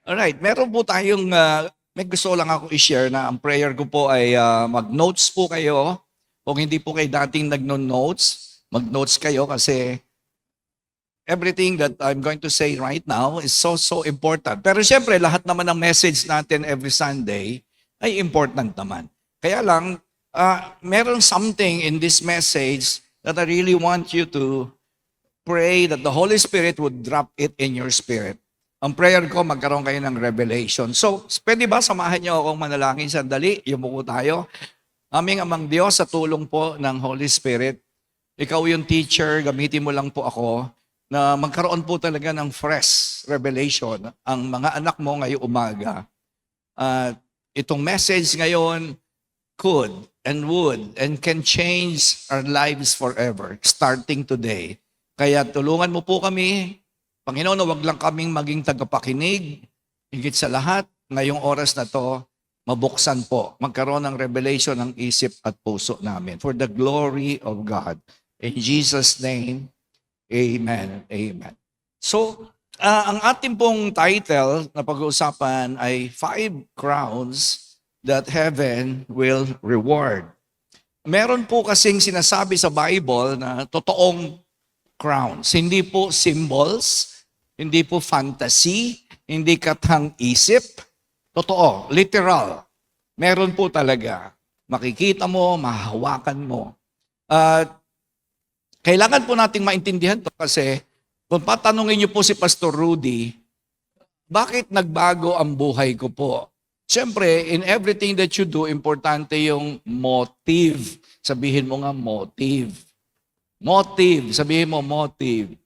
Alright, meron po tayong, may gusto lang ako i-share na ang prayer ko po ay mag-notes po kayo. Kung hindi po kayo dating nagno-notes, mag-notes kayo kasi everything that I'm going to say right now is so important. Pero siyempre, lahat naman ng message natin every Sunday ay important naman. Kaya lang, meron something in this message that I really want you to pray that the Holy Spirit would drop it in your spirit. Ang prayer ko, magkaroon kayo ng revelation. So, pwede ba samahan niyo akong manalangin sandali? Yumuko tayo. Aming Amang Diyos, sa tulong po ng Holy Spirit, ikaw yung teacher, gamitin mo lang po ako na magkaroon po talaga ng fresh revelation ang mga anak mo ngayong umaga. Itong message ngayon could and would and can change our lives forever, starting today. Kaya tulungan mo po kami, Panginoon, na wag lang kaming maging tagapakinig. Higit sa lahat, ngayong oras na to, mabuksan po, magkaroon ng revelation ng isip at puso namin. For the glory of God. In Jesus' name, amen. Amen. So, ang ating pong title na pag-uusapan ay 5 crowns that heaven will reward. Meron po kasing sinasabi sa Bible na totoong crowns. Hindi po symbols, hindi po fantasy, hindi katang-isip. Totoo, literal. Meron po talaga. Makikita mo, mahahawakan mo. Kailangan po nating maintindihan to kasi kung patanungin niyo po si Pastor Rudy, bakit nagbago ang buhay ko po? Siyempre, in everything that you do, importante yung motive. Sabihin mo nga motive. Motive. Sabihin mo motive.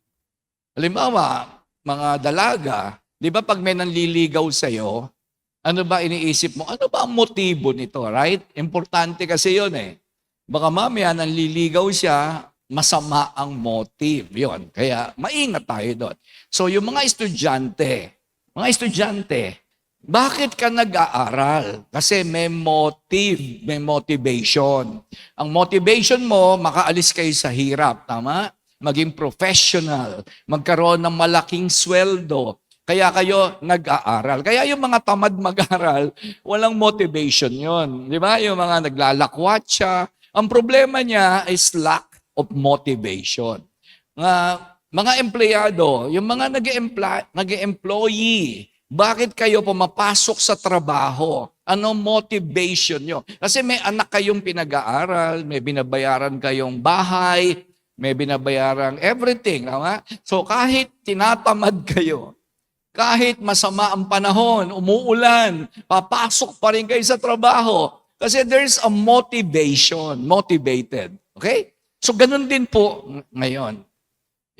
Halimbawa, mga dalaga, di ba pag may nanliligaw sa'yo, ano ba iniisip mo? Ano ba ang motibo nito, right? Importante kasi yun eh. Baka mamaya nanliligaw siya, masama ang motive. Yun. Kaya maingat tayo doon. So yung mga estudyante, bakit ka nag-aaral? Kasi may motive, may motivation. Ang motivation mo, makaalis kayo sa hirap, tama? Maging professional, magkaroon ng malaking sweldo. Kaya kayo nag-aaral. Kaya yung mga tamad mag-aral, walang motivation yon, di ba? Yung mga naglalakwatsa, ang problema niya is lack of motivation. Mga empleyado, yung mga nag-employee, bakit kayo pumapasok sa trabaho? Ano motivation nyo? Kasi may anak kayong pinag-aaral, may binabayaran kayong bahay, may binabayaran everything. Tama? So kahit tinatamad kayo, kahit masama ang panahon, umuulan, papasok pa rin kayo sa trabaho. Kasi there's a motivation, motivated. Okay? So ganun din po ngayon.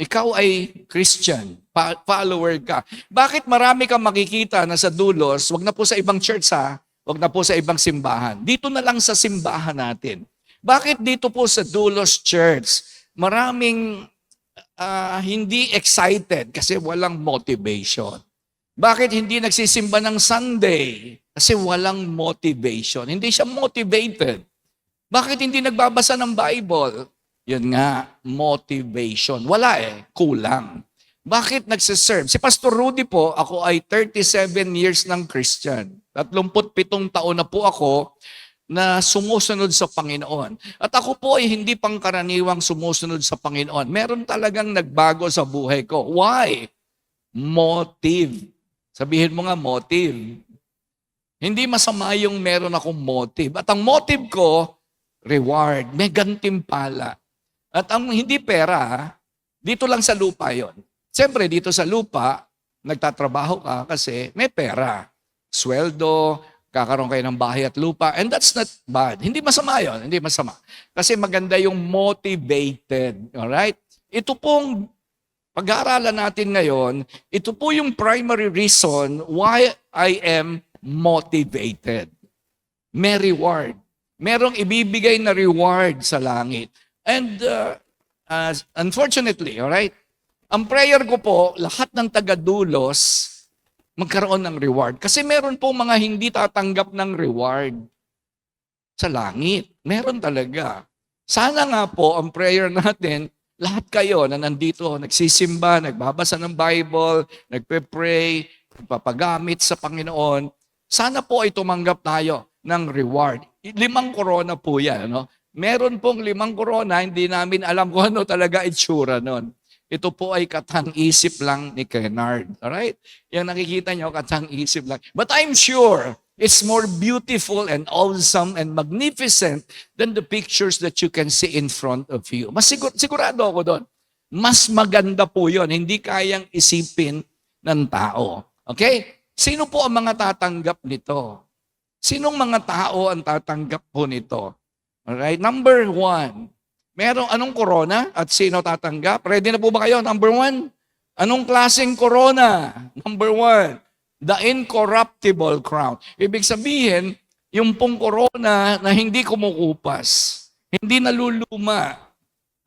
Ikaw ay Christian, follower ka. Bakit marami kang makikita na sa dulos, wag na po sa ibang church ha, wag na po sa ibang simbahan. Dito na lang sa simbahan natin. Bakit dito po sa Dulos Church, maraming hindi excited kasi walang motivation? Bakit hindi nagsisimba ng Sunday? Kasi walang motivation. Hindi siya motivated. Bakit hindi nagbabasa ng Bible? Yun nga, motivation. Wala kulang. Bakit nagsiserve? Si Pastor Rudy po, ako ay 37 years ng Christian. 37 taon na po ako na sumusunod sa Panginoon. At ako po ay hindi pangkaraniwang sumusunod sa Panginoon. Meron talagang nagbago sa buhay ko. Why? Motive. Sabihin mo nga, motive. Hindi masama yung meron akong motive. At ang motive ko, reward. May gantimpala. At ang hindi pera, dito lang sa lupa yon. Siyempre, dito sa lupa, nagtatrabaho ka kasi may pera. Sweldo, kakaroon kayo ng bahay at lupa, and that's not bad. Hindi masama yon, hindi masama. Kasi maganda yung motivated. Alright? Ito pong pag-aaralan natin ngayon, ito po yung primary reason why I am motivated. May reward. Merong ibibigay na reward sa langit. And unfortunately, alright, ang prayer ko po, lahat ng taga-dulos, magkaroon ng reward. Kasi meron po mga hindi tatanggap ng reward sa langit. Meron talaga. Sana nga po, ang prayer natin, lahat kayo na nandito, nagsisimba, nagbabasa ng Bible, nagpe-pray, papagamit sa Panginoon, sana po ay tumanggap tayo ng reward. 5 korona po yan. Ano? Meron pong 5 korona, hindi namin alam kung ano talaga itsura nun. Ito po ay katang-isip lang ni Kennard. Alright? Yung nakikita nyo, katang-isip lang. But I'm sure it's more beautiful and awesome and magnificent than the pictures that you can see in front of you. Mas sigurado ako doon. Mas maganda po yun. Hindi kayang isipin ng tao. Okay? Sino po ang mga tatanggap nito? Sinong mga tao ang tatanggap po nito? Alright? Number 1. Anong corona at sino tatanggap? Ready na po ba kayo? Number 1. Anong klaseng corona? Number 1. The incorruptible crown. Ibig sabihin, yung pong corona na hindi kumukupas. Hindi naluluma.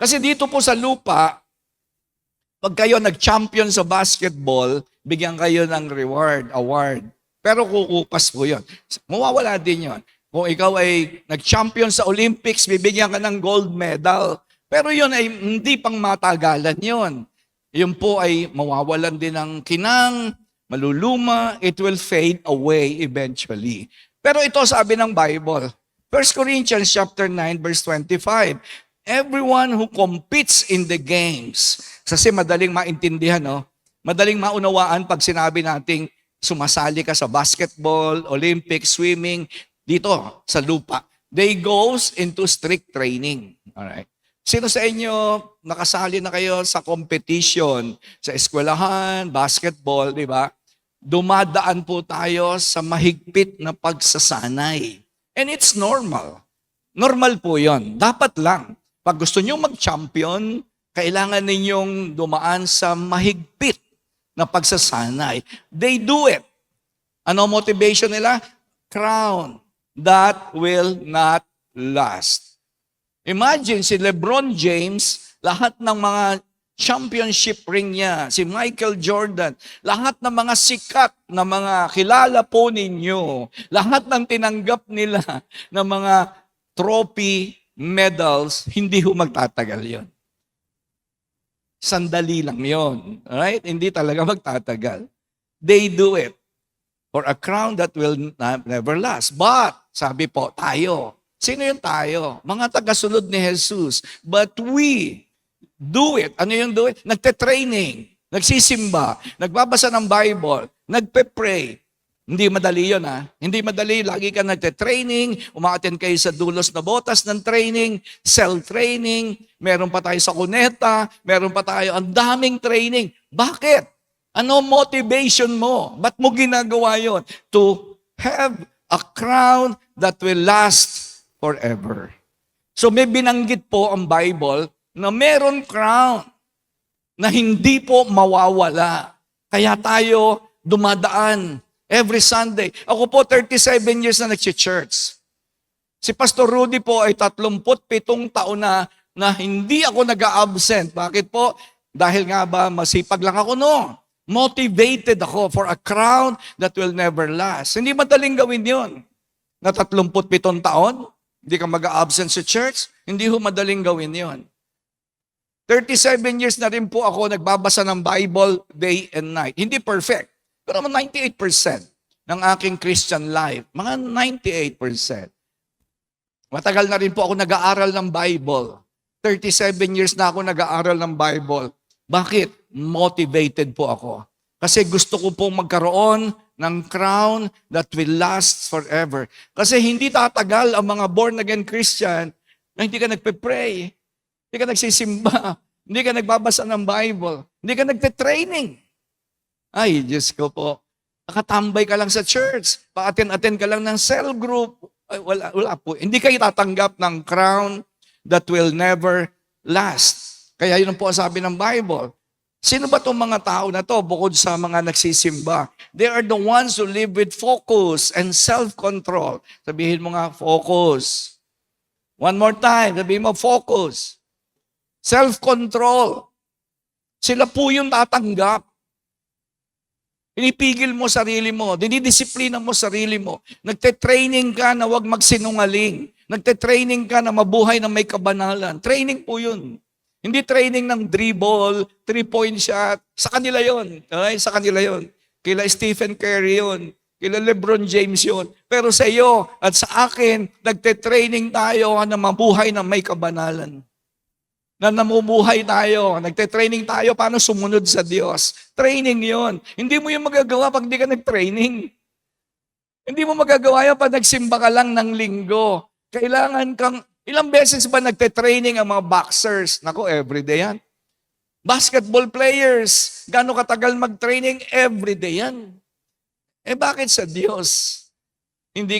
Kasi dito po sa lupa, pag kayo nag-champion sa basketball, bigyan kayo ng award. Pero kukupas po yun. Mawawala din yun. Kung ikaw ay nag-champion sa Olympics, bibigyan ka ng gold medal. Pero yun ay hindi pang matagalan yun. Yun po ay mawawalan din ng kinang, maluluma, it will fade away eventually. Pero ito sabi ng Bible, 1 Corinthians chapter 9 verse 25, everyone who competes in the games, kasi madaling maintindihan, no? Madaling maunawaan pag sinabi nating sumasali ka sa basketball, Olympics, swimming, dito sa lupa. They goes into strict training. Alright. Sino sa inyo nakasali na kayo sa competition, sa eskwelahan, basketball, di ba? Dumadaan po tayo sa mahigpit na pagsasanay. And it's normal. Normal po yon. Dapat lang. Pag gusto nyo mag-champion, kailangan ninyong dumaan sa mahigpit na pagsasanay. They do it. Ano motivation nila? Crown that will not last. Imagine si LeBron James, lahat ng mga championship ring niya, si Michael Jordan, lahat ng mga sikat na mga kilala po ninyo, lahat ng tinanggap nila ng mga trophy, medals, hindi ho magtatagal yon. Sandali lang yon. Alright? Hindi talaga magtatagal. They do it for a crown that will never last. But, sabi po, tayo. Sino yung tayo? Mga tagasunod ni Jesus. But we do it. Ano yung do it? Nagte-training, nagsisimba, nagbabasa ng Bible, nagpe-pray. Hindi madali yun, ha? Hindi madali. Lagi ka nagte-training, umaattend kayo sa dulos na botas ng training, cell training, meron pa tayo sa kuneta, meron pa tayo, ang daming training. Bakit? Ano motivation mo? Ba't mo ginagawa yon? To have a crown that will last forever. So may binanggit po ang Bible na meron crown na hindi po mawawala. Kaya tayo dumadaan every Sunday. Ako po 37 years na nag-church. Si Pastor Rudy po ay 37 taon na hindi ako nag-a-absent. Bakit po? Dahil nga ba masipag lang ako, no? Motivated ako for a crown that will never last. Hindi madaling gawin yon. Na 37 taon, hindi ka mag-a-absent sa church, hindi ho madaling gawin yon. 37 years na rin po ako nagbabasa ng Bible day and night. Hindi perfect, pero 98% ng aking Christian life, mga 98%. Matagal na rin po ako nag-aaral ng Bible. 37 years na ako nag-aaral ng Bible. Bakit? Motivated po ako. Kasi gusto ko pong magkaroon ng crown that will last forever. Kasi hindi tatagal ang mga born-again Christian na hindi ka nagpe-pray, hindi ka nagsisimba, hindi ka nagbabasa ng Bible, hindi ka nagte-training. Ay, Diyos ko po. Nakatambay ka lang sa church, pa-attend ka lang ng cell group. Ay, wala po. Hindi kayo tatanggap ng crown that will never last. Kaya yun po ang sabi ng Bible. Sino ba itong mga tao na to bukod sa mga nagsisimba? They are the ones who live with focus and self-control. Sabihin mo nga, focus. One more time, sabihin mo, focus. Self-control. Sila po yung tatanggap. Pinipigil mo sarili mo, dinidisiplina mo sarili mo. Nagte-training ka na huwag magsinungaling. Nagte-training ka na mabuhay na may kabanalan. Training po yun. Hindi training ng dribble, 3-point shot. Sa kanila yon. Okay? Sa kanila yon. Kila Stephen Curry yun. Kila LeBron James yun. Pero sa iyo at sa akin, nagte-training tayo na mabuhay na may kabanalan. Na namumuhay tayo, nagte-training tayo paano sumunod sa Diyos. Training yon. Hindi mo yung magagawa pag di ka nag-training. Hindi mo magagawa yan pag nagsimba ka lang ng linggo. Kailangan kang, ilang beses ba nagte-training ang mga boxers? Nako, everyday yan. Basketball players, gaano katagal mag-training? Everyday yan. Bakit sa Diyos? Hindi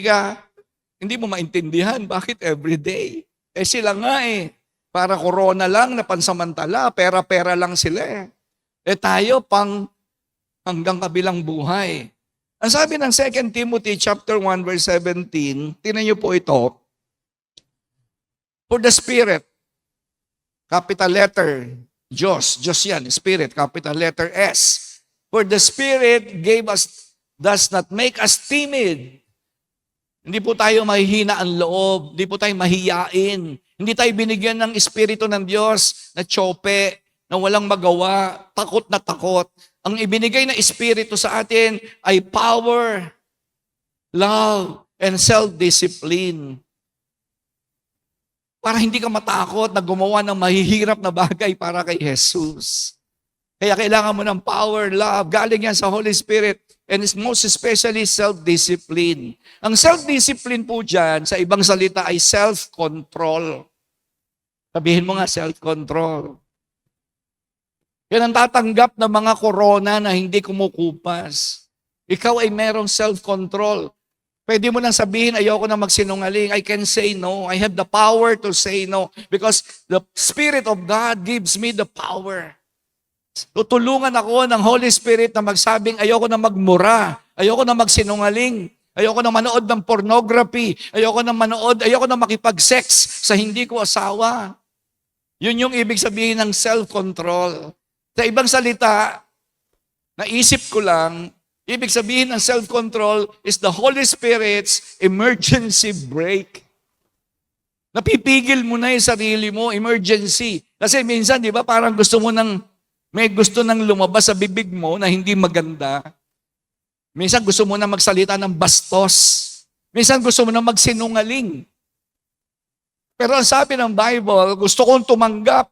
mo maintindihan, bakit everyday? Sila nga para corona lang na pansamantala, pera-pera lang sila tayo pang hanggang kabilang buhay. Ang sabi ng 2 Timothy chapter 1 verse 17, tingnan niyo po ito. For the Spirit, capital letter, Diyos yan, Spirit, capital letter S. For the Spirit does not make us timid. Hindi po tayo mahihina ang loob, hindi po tayo mahiyain. Hindi tayo binigyan ng Espiritu ng Diyos na tsope, na walang magawa, takot na takot. Ang ibinigay na Espiritu sa atin ay power, love, and self-discipline. Para hindi ka matakot na gumawa ng mahihirap na bagay para kay Jesus. Kaya kailangan mo ng power, love, galing yan sa Holy Spirit, and most especially self-discipline. Ang self-discipline po dyan, sa ibang salita, ay self-control. Sabihin mo nga, self-control. Yan ang tatanggap ng mga corona na hindi kumukupas. Ikaw ay merong self-control. Pwede mo nang sabihin, ayoko na magsinungaling. I can say no. I have the power to say no. Because the Spirit of God gives me the power. Tutulungan ako ng Holy Spirit na magsabing, ayoko na magmura. Ayoko na magsinungaling. Ayoko na manood ng pornography. Ayoko na makipag-sex sa hindi ko asawa. Yun yung ibig sabihin ng self-control. Sa ibang salita, naisip ko lang, ibig sabihin ng self-control is the Holy Spirit's emergency brake. Napipigil mo na yung sarili mo, emergency. Kasi minsan, di ba, parang may gusto nang lumabas sa bibig mo na hindi maganda. Minsan gusto mo na magsalita ng bastos. Minsan gusto mo na magsinungaling. Pero ang sabi ng Bible, gusto kong tumanggap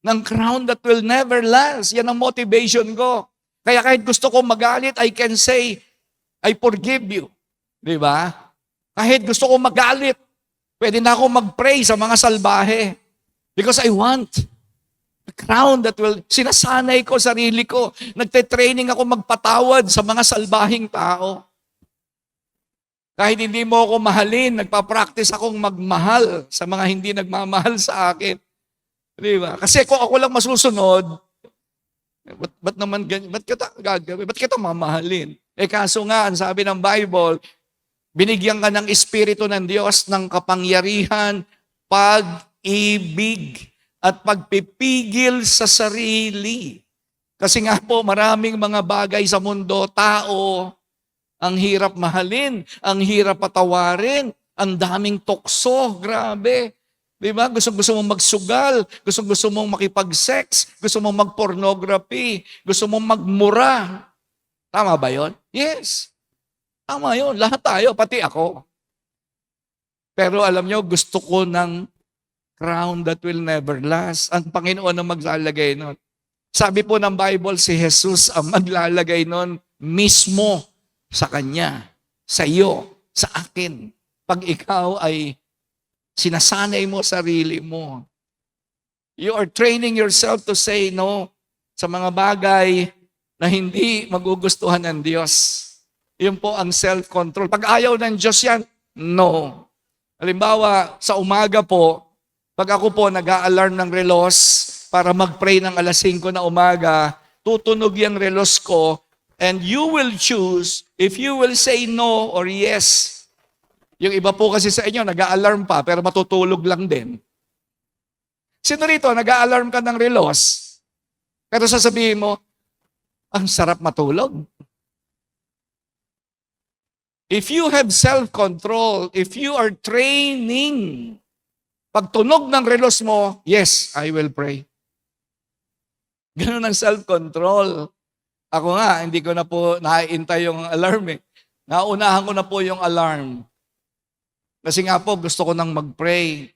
ng crown that will never last. Yan ang motivation ko. Kaya kahit gusto kong magalit, I can say, I forgive you. Di ba? Kahit gusto kong magalit, pwede na akong mag-pray sa mga salbahe. Because I want the crown that will, sinasanay ko sarili ko. Nagte-training ako magpatawad sa mga salbahing tao. Kahit hindi mo ako mahalin, nagpa-practice akong magmahal sa mga hindi nagmamahal sa akin. Di ba? Kasi kung ako lang masusunod, ba't naman ganyan? Ba't kita gagawin? Ba't kita mamahalin? Kaso nga, ang sabi ng Bible, binigyan ka ng Espiritu ng Diyos ng kapangyarihan, pag-ibig, at pagpipigil sa sarili. Kasi nga po, maraming mga bagay sa mundo, tao, ang hirap mahalin, ang hirap patawarin, ang daming tukso, grabe. Diba? Gusto mong magsugal, gusto mong makipag-sex, gusto mong mag-pornography, gusto mong magmura. Tama ba yon? Yes. Tama yon. Lahat tayo, pati ako. Pero alam nyo, gusto ko ng crown that will never last. Ang Panginoon ang maglalagay nun. Sabi po ng Bible, si Jesus ang maglalagay nun mismo sa Kanya, sa iyo, sa akin. Pag ikaw ay sinasanay mo sarili mo. You are training yourself to say no sa mga bagay na hindi magugustuhan ng Diyos. Yun po ang self-control. Pag ayaw ng Diyos yan, no. Halimbawa, sa umaga po, pag ako po nag-a-alarm ng relos para mag-pray ng alas 5 na umaga, tutunog yung relos ko and you will choose if you will say no or yes. Yung iba po kasi sa inyo, nag-a-alarm pa pero matutulog lang din. Sino rito, nag-a-alarm ka ng relos pero sasabihin mo, ang sarap matulog. If you have self-control, if you are training, pag tunog ng relos mo, yes, I will pray. Ganun ang self-control. Ako nga, hindi ko na po naiintay yung alarm eh. Naunahan ko na po yung alarm. Kasi nga po, gusto ko nang mag-pray.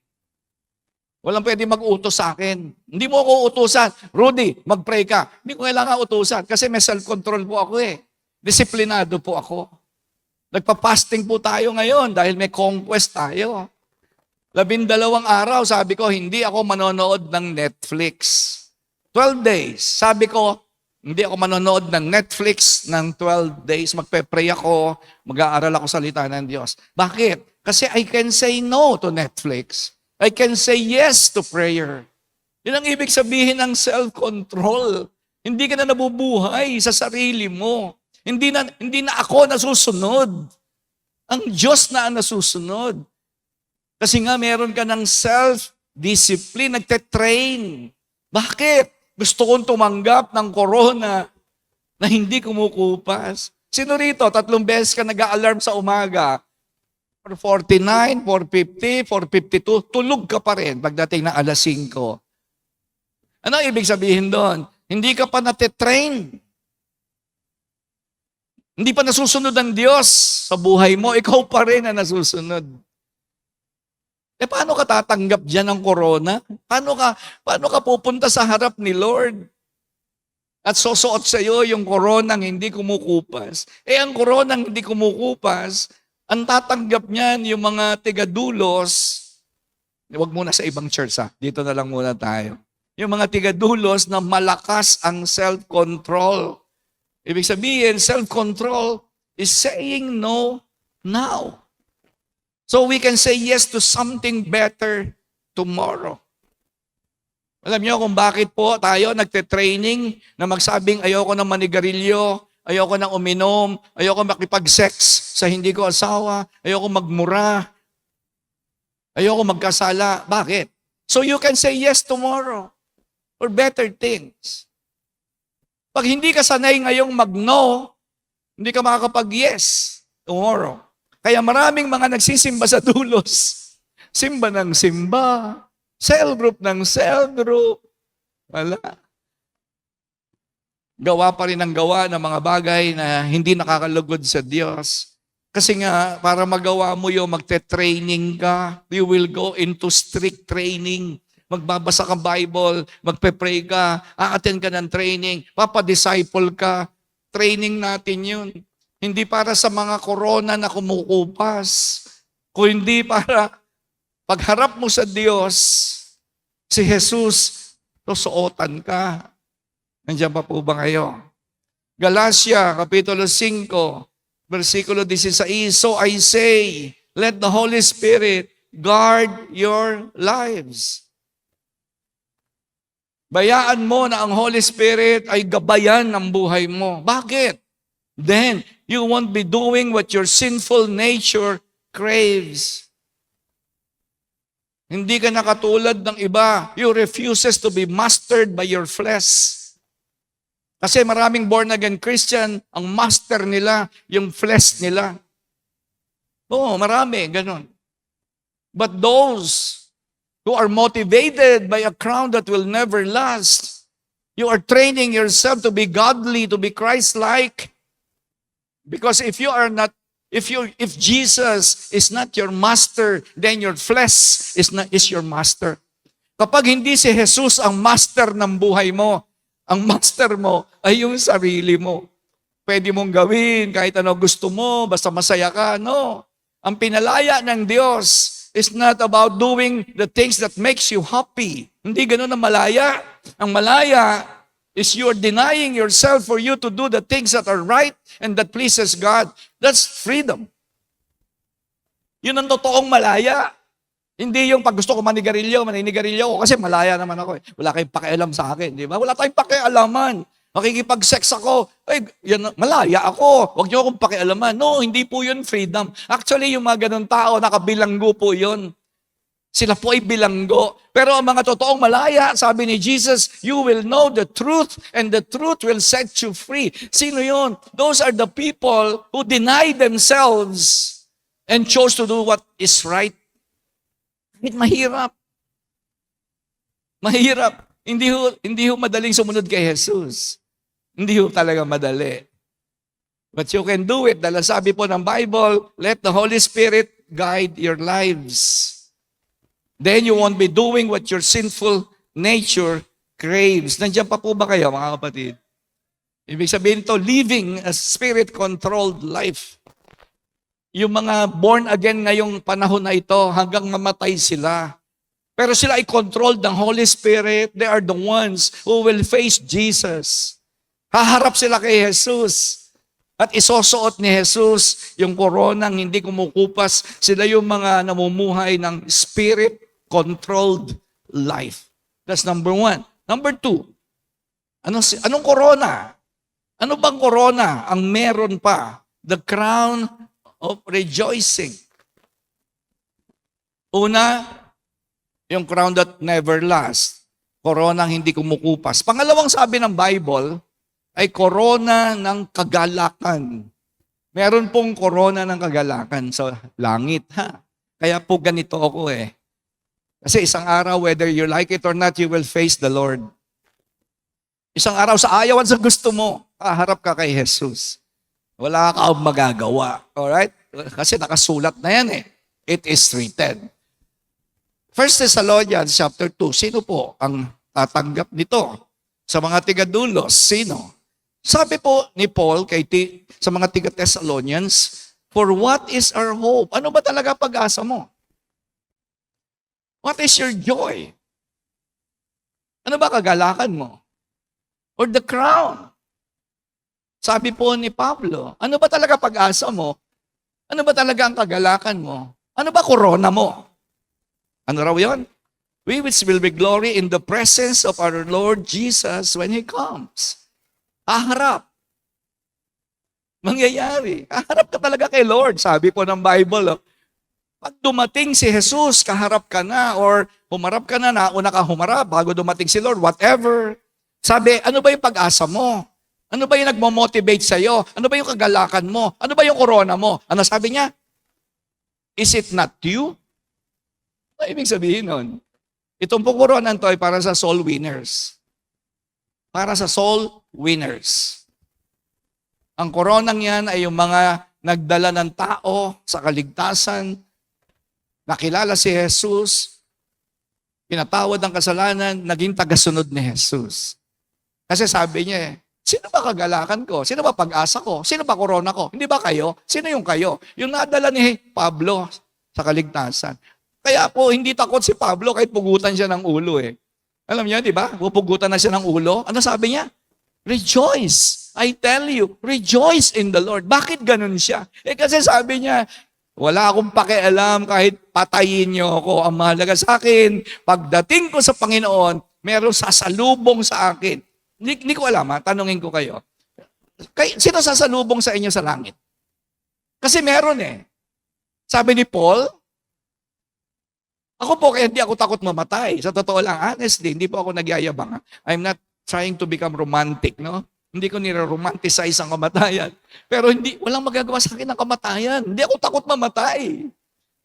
Walang pwede mag-utos sa akin. Hindi mo ako utusan. Rudy, mag-pray ka. Hindi ko kailangan utusan kasi may self-control po ako eh. Disiplinado po ako. Nagpa-fasting po tayo ngayon dahil may conquest tayo. 12 araw, sabi ko, hindi ako manonood ng Netflix. 12 days, sabi ko, hindi ako manonood ng Netflix ng 12 days. Magpe-pray ako, mag-aaral ako salita ng Diyos. Bakit? Kasi I can say no to Netflix. I can say yes to prayer. Yun ang ibig sabihin ng self-control. Hindi ka na nabubuhay sa sarili mo. Hindi na ako nasusunod. Ang Diyos na ang nasusunod. Kasi nga meron ka ng self-discipline, nagte-train. Bakit? Gusto kong tumanggap ng corona na hindi kumukupas. Sino rito? 3 beses ka nag-a-alarm sa umaga. 4:49, 4:50, 4:52, tulog ka pa rin pagdating ng 5:00. Ano ibig sabihin doon? Hindi ka pa nate-train. Hindi pa nasusunod ng Diyos sa buhay mo, ikaw pa rin na nasusunod. Paano ka tatanggap dyan ng corona? Paano ka pupunta sa harap ni Lord? At susuot sa iyo yung koronang hindi kumukupas. Ang koronang hindi kumukupas, ang tatanggap niyan yung mga tigadulos, huwag muna sa ibang church dito na lang muna tayo. Yung mga tigadulos na malakas ang self-control. Ibig sabihin, self-control is saying no now. So we can say yes to something better tomorrow. Alam niyo kung bakit po tayo nagte-training na magsabing ayoko ng manigarilyo, ayoko nang uminom, ayoko makipag-sex sa hindi ko asawa, ayoko magmura, ayoko magkasala. Bakit? So you can say yes tomorrow for better things. Pag hindi ka sanay ngayong mag-no, hindi ka makakapag-yes tomorrow. Kaya maraming mga nagsisimba sa dulos. Simba ng simba, cell group ng cell group. Wala. Gawa pa rin ang gawa ng mga bagay na hindi nakakalugod sa Diyos. Kasi nga, para magawa mo yun, magte-training ka. You will go into strict training. Magbabasa ka Bible, magpe-pray ka, a-attend ka ng training, papadisciple ka. Training natin yun. Hindi para sa mga corona na kumukupas. Kung hindi para pagharap mo sa Diyos, si Jesus, susuotan ka. Nandiyan pa po ba kayo? Galatia, Kapitulo 5, versikulo 16, so I say, let the Holy Spirit guard your lives. Bayaan mo na ang Holy Spirit ay gabayan ng buhay mo. Bakit? Then, you won't be doing what your sinful nature craves. Hindi ka nakatulad ng iba. You refuses to be mastered by your flesh. Kasi maraming born-again Christian, ang master nila, yung flesh nila. Oo, marami, ganun. But those who are motivated by a crown that will never last, you are training yourself to be godly, to be Christ-like. Because if Jesus is not your master, then your flesh is your master. Kapag hindi si Jesus ang master ng buhay mo, ang master mo ay yung sarili mo. Pwede mong gawin kahit ano gusto mo, basta masaya ka. No. Ang pinalaya ng Diyos is not about doing the things that makes you happy. Hindi ganun ang malaya. Ang malaya is you are denying yourself for you to do the things that are right and that pleases God. That's freedom. Yun ang totoong malaya. Hindi yung pag gusto ko maninigarilyo ako kasi malaya naman ako. Wala kayong pakialam sa akin, di ba? Wala tayong pakialaman. Makikipag-sex ako, yan, malaya ako. Huwag niyo akong pakialaman. No, hindi po yun freedom. Actually, yung mga ganun tao, nakabilanggo po yun. Sila po ay bilanggo. Pero ang mga totoong malaya, sabi ni Jesus, you will know the truth and the truth will set you free. Sino yun? Those are the people who deny themselves and chose to do what is right. Mahirap. Mahirap. Hindi ho madaling sumunod kay Jesus. Hindi ho talaga madali. But you can do it. Dahil sabi po ng Bible, let the Holy Spirit guide your lives. Then you won't be doing what your sinful nature craves. Nandiyan pa po ba kayo, mga kapatid? Ibig sabihin to, living a spirit-controlled life. Yung mga born again ngayong panahon na ito, hanggang mamatay sila. Pero sila ay controlled ng Holy Spirit. They are the ones who will face Jesus. Haharap sila kay Jesus. At isosuot ni Jesus yung koronang hindi kumukupas. Sila yung mga namumuhay ng spirit-controlled life. That's number 1. Number 2, anong corona? Ano bang corona ang meron pa? The crown of rejoicing. Una, yung crown that never lasts. Coronang hindi kumukupas. Pangalawang sabi ng Bible ay corona ng kagalakan. Meron pong corona ng kagalakan sa langit, ha? Kaya po ganito ako eh. Kasi isang araw, whether you like it or not, you will face the Lord. Isang araw, sa ayaw at sa gusto mo, kaharap ka kay Jesus. Wala ka magagawa. Alright? Kasi nakasulat na yan eh. It is written. 1 Thessalonians chapter 2, sino po ang tatanggap nito? Sa mga tigadulos, sino? Sabi po ni Paul sa mga tiga-Thessalonians, for what is our hope? Ano ba talaga pag-asa mo? What is your joy? Ano ba kagalakan mo? Or the crown? Sabi po ni Pablo, ano ba talaga pag-asa mo? Ano ba talaga ang kagalakan mo? Ano ba korona mo? Ano raw yun? We which will be glory in the presence of our Lord Jesus when He comes. Haharap. Mangyayari. Haharap ka talaga kay Lord. Sabi po ng Bible, pag dumating si Jesus, kaharap ka na, or humarap ka na, nauna ka humarap, bago dumating si Lord, whatever. Sabi, ano ba yung pag-asa mo? Ano ba yung nagmo-motivate sa'yo? Ano ba yung kagalakan mo? Ano ba yung corona mo? Ano sabi niya? Is it not you? Ano ibig sabihin nun? Itong po corona to ay para sa soul winners. Para sa soul winners. Ang koronang yan ay yung mga nagdala ng tao sa kaligtasan, nakilala si Jesus, pinatawad ang kasalanan, naging tagasunod ni Jesus. Kasi sabi niya sino ba kagalakan ko? Sino ba pag-asa ko? Sino ba korona ko? Hindi ba kayo? Sino yung kayo? Yung nadala ni Pablo sa kaligtasan. Kaya po, hindi takot si Pablo kahit pugutan siya ng ulo eh. Alam niyo, di ba? Pupugutan na siya ng ulo. Ano sabi niya? Rejoice. I tell you, rejoice in the Lord. Bakit ganun siya? Kasi sabi niya, wala akong pakialam kahit patayin niyo ako. Ang mahalaga sa akin, pagdating ko sa Panginoon, meron sasalubong sa akin. Hindi ko alam, tanungin ko kayo. Sino sasalubong sa inyo sa langit? Kasi meron eh. Sabi ni Paul, ako po, kaya hindi ako takot mamatay. Sa totoo lang, honestly, hindi po ako nagyayabang. I'm not trying to become romantic, no? Hindi ko nire-romanticize ang kamatayan. Pero walang magagawa sa akin ng kamatayan. Hindi ako takot mamatay.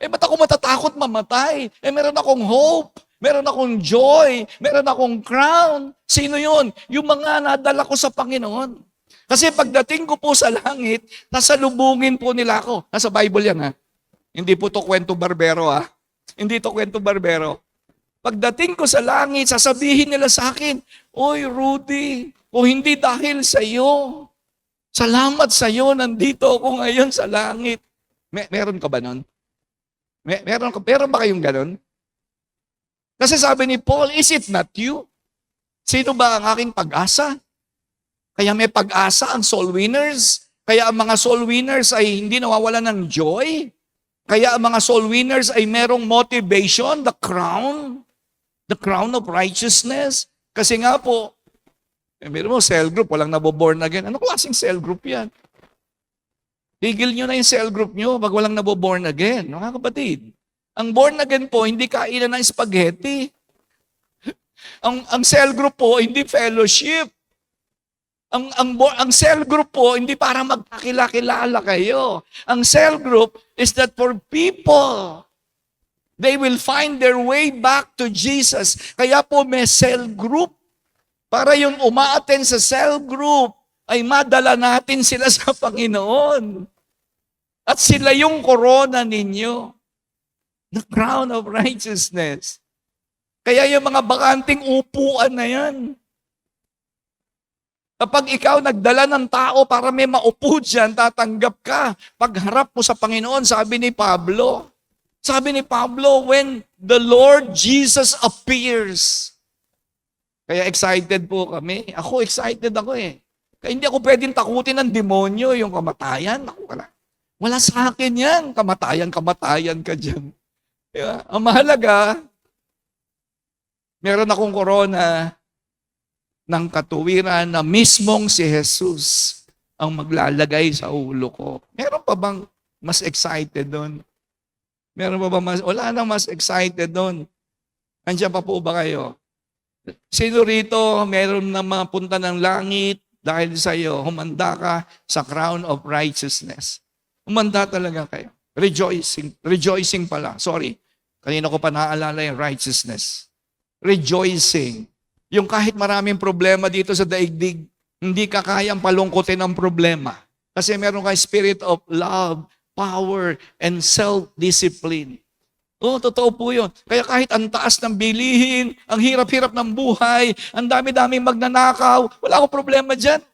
Ba't ako matatakot mamatay? Meron akong hope. Meron akong joy. Meron akong crown. Sino yun? Yung mga nadala ko sa Panginoon. Kasi pagdating ko po sa langit, nasalubungin po nila ako. Nasa Bible yan, ha? Hindi po to kwento barbero, ha? Hindi to kwento barbero. Pagdating ko sa langit, sasabihin nila sa akin, Oy, Rudy, kung hindi dahil sa iyo, salamat sa iyo, nandito ako ngayon sa langit. Meron ka ba nun? Meron ba kayong ganun? Kasi sabi ni Paul, is it not you? Sino ba ang aking pag-asa? Kaya may pag-asa ang soul winners. Kaya ang mga soul winners ay hindi nawawalan ng joy. Kaya ang mga soul winners ay merong motivation, the crown of righteousness. Kasi nga po, meron mo cell group, walang naboborn again. Ano klaseng cell group yan? Tigil nyo na yung cell group nyo pag walang naboborn again. Mga kapatid, ang born again po, hindi kainan ng spaghetti. Ang cell group po, hindi fellowship. Ang cell group po, hindi para magkakilala kayo. Ang cell group is that for people, they will find their way back to Jesus. Kaya po may cell group. Para yung umaattend sa cell group, ay madala natin sila sa Panginoon. At sila yung corona ninyo. The crown of righteousness. Kaya yung mga bakanting upuan na yan, kapag ikaw nagdala ng tao para may maupo dyan, tatanggap ka. Pagharap mo sa Panginoon, sabi ni Pablo, when the Lord Jesus appears. Kaya excited po kami. Ako, excited ako eh. Kaya hindi ako pwedeng takutin ng demonyo, yung kamatayan. Ako, wala sa akin yan. Kamatayan ka dyan. Diba? Ang mahalaga, meron akong corona ng katuwiran na mismong si Jesus ang maglalagay sa ulo ko. Meron pa bang mas excited doon? Meron pa ba mas? Wala nang mas excited doon. Andiyan pa po ba kayo? Sino rito meron na mapunta ng langit dahil sa iyo, humanda ka sa crown of righteousness. Humanda talaga kayo. Rejoicing pala. Sorry. Kanina ko pa naaalala yung righteousness. Rejoicing. Yung kahit maraming problema dito sa daigdig, hindi ka kayang palungkutin ang problema. Kasi meron kang spirit of love, power, and self-discipline. Oo, totoo po yun. Kaya kahit ang taas ng bilihin, ang hirap-hirap ng buhay, ang dami-daming magnanakaw, wala akong problema dyan.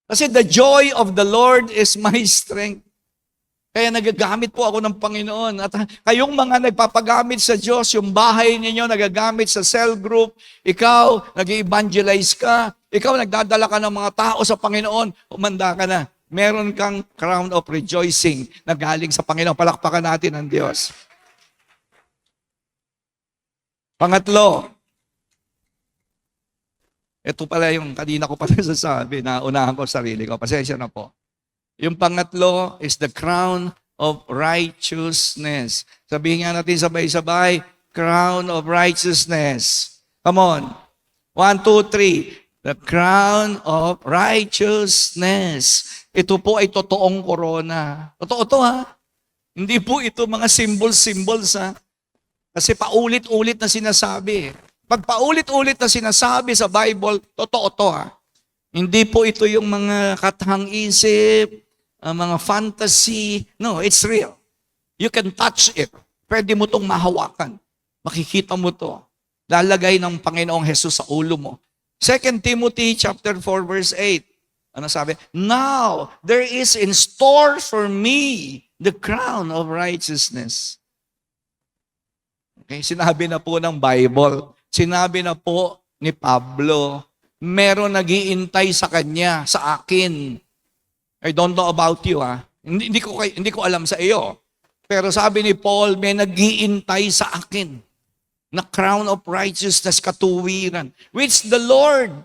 Kasi the joy of the Lord is my strength. Kaya nagagamit po ako ng Panginoon. At kayong mga nagpapagamit sa Diyos, yung bahay ninyo nagagamit sa cell group, ikaw, nag-evangelize ka, ikaw nagdadala ka ng mga tao sa Panginoon, umanda ka na. Meron kang crown of rejoicing na galing sa Panginoon. Palakpakan natin ang Diyos. Pangatlo, ito pala yung kanina ko pala sasabi, na unahan ko sarili ko. Pasensya na po. Yung pangatlo is the crown of righteousness. Sabihin nga natin sabay-sabay, crown of righteousness. Come on. 1, 2, 3. The crown of righteousness. Ito po ay totoong corona. Totoo to ha. Hindi po ito mga symbols ha. Kasi paulit-ulit na sinasabi. Pag paulit-ulit na sinasabi sa Bible, totoo to ha. Hindi po ito yung mga kathang-isip, mga fantasy. No, it's real. You can touch it. Pwede mo itong mahawakan. Makikita mo to. Lalagay ng Panginoong Jesus sa ulo mo. 2 Timothy chapter 4 verse 8. Ano sabi? Now, there is in store for me the crown of righteousness. Okay, sinabi na po ng Bible. Sinabi na po ni Pablo, meron nag-iintay sa kanya, sa akin. I don't know about you ha. Hindi ko alam sa iyo. Pero sabi ni Paul, may nag-iintay sa akin na crown of righteousness, katuwiran, which the Lord,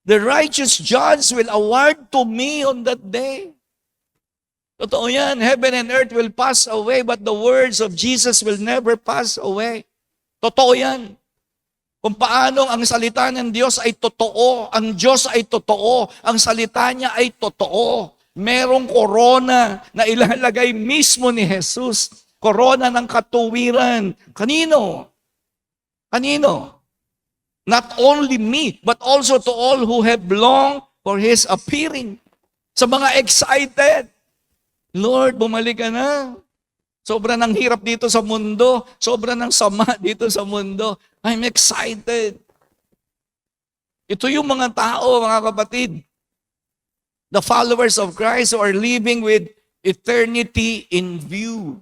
the righteous judge, will award to me on that day. Totoo yan. Heaven and earth will pass away, but the words of Jesus will never pass away. Totoo yan. Kung paano ang salita ng Diyos ay totoo, ang Diyos ay totoo, ang salita niya ay totoo. Merong corona na ilalagay mismo ni Jesus. Corona ng katuwiran. Kanino? Kanino? Not only me, but also to all who have longed for His appearing. Sa mga excited, Lord, bumalik ka na. Sobra ng hirap dito sa mundo. Sobra ng sama dito sa mundo. I'm excited. Ito yung mga tao, mga kapatid. The followers of Christ who are living with eternity in view.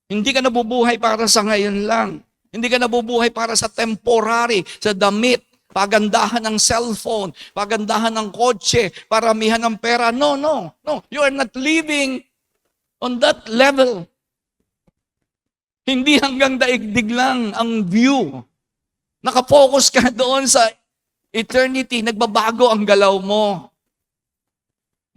Hindi ka nabubuhay para sa ngayon lang. Hindi ka nabubuhay para sa temporary, sa damit, pagandahan ng cellphone, pagandahan ng kotse, paramihan ng pera. No. You are not living on that level. Hindi hanggang daigdig lang ang view. Nakafocus ka doon sa eternity, nagbabago ang galaw mo.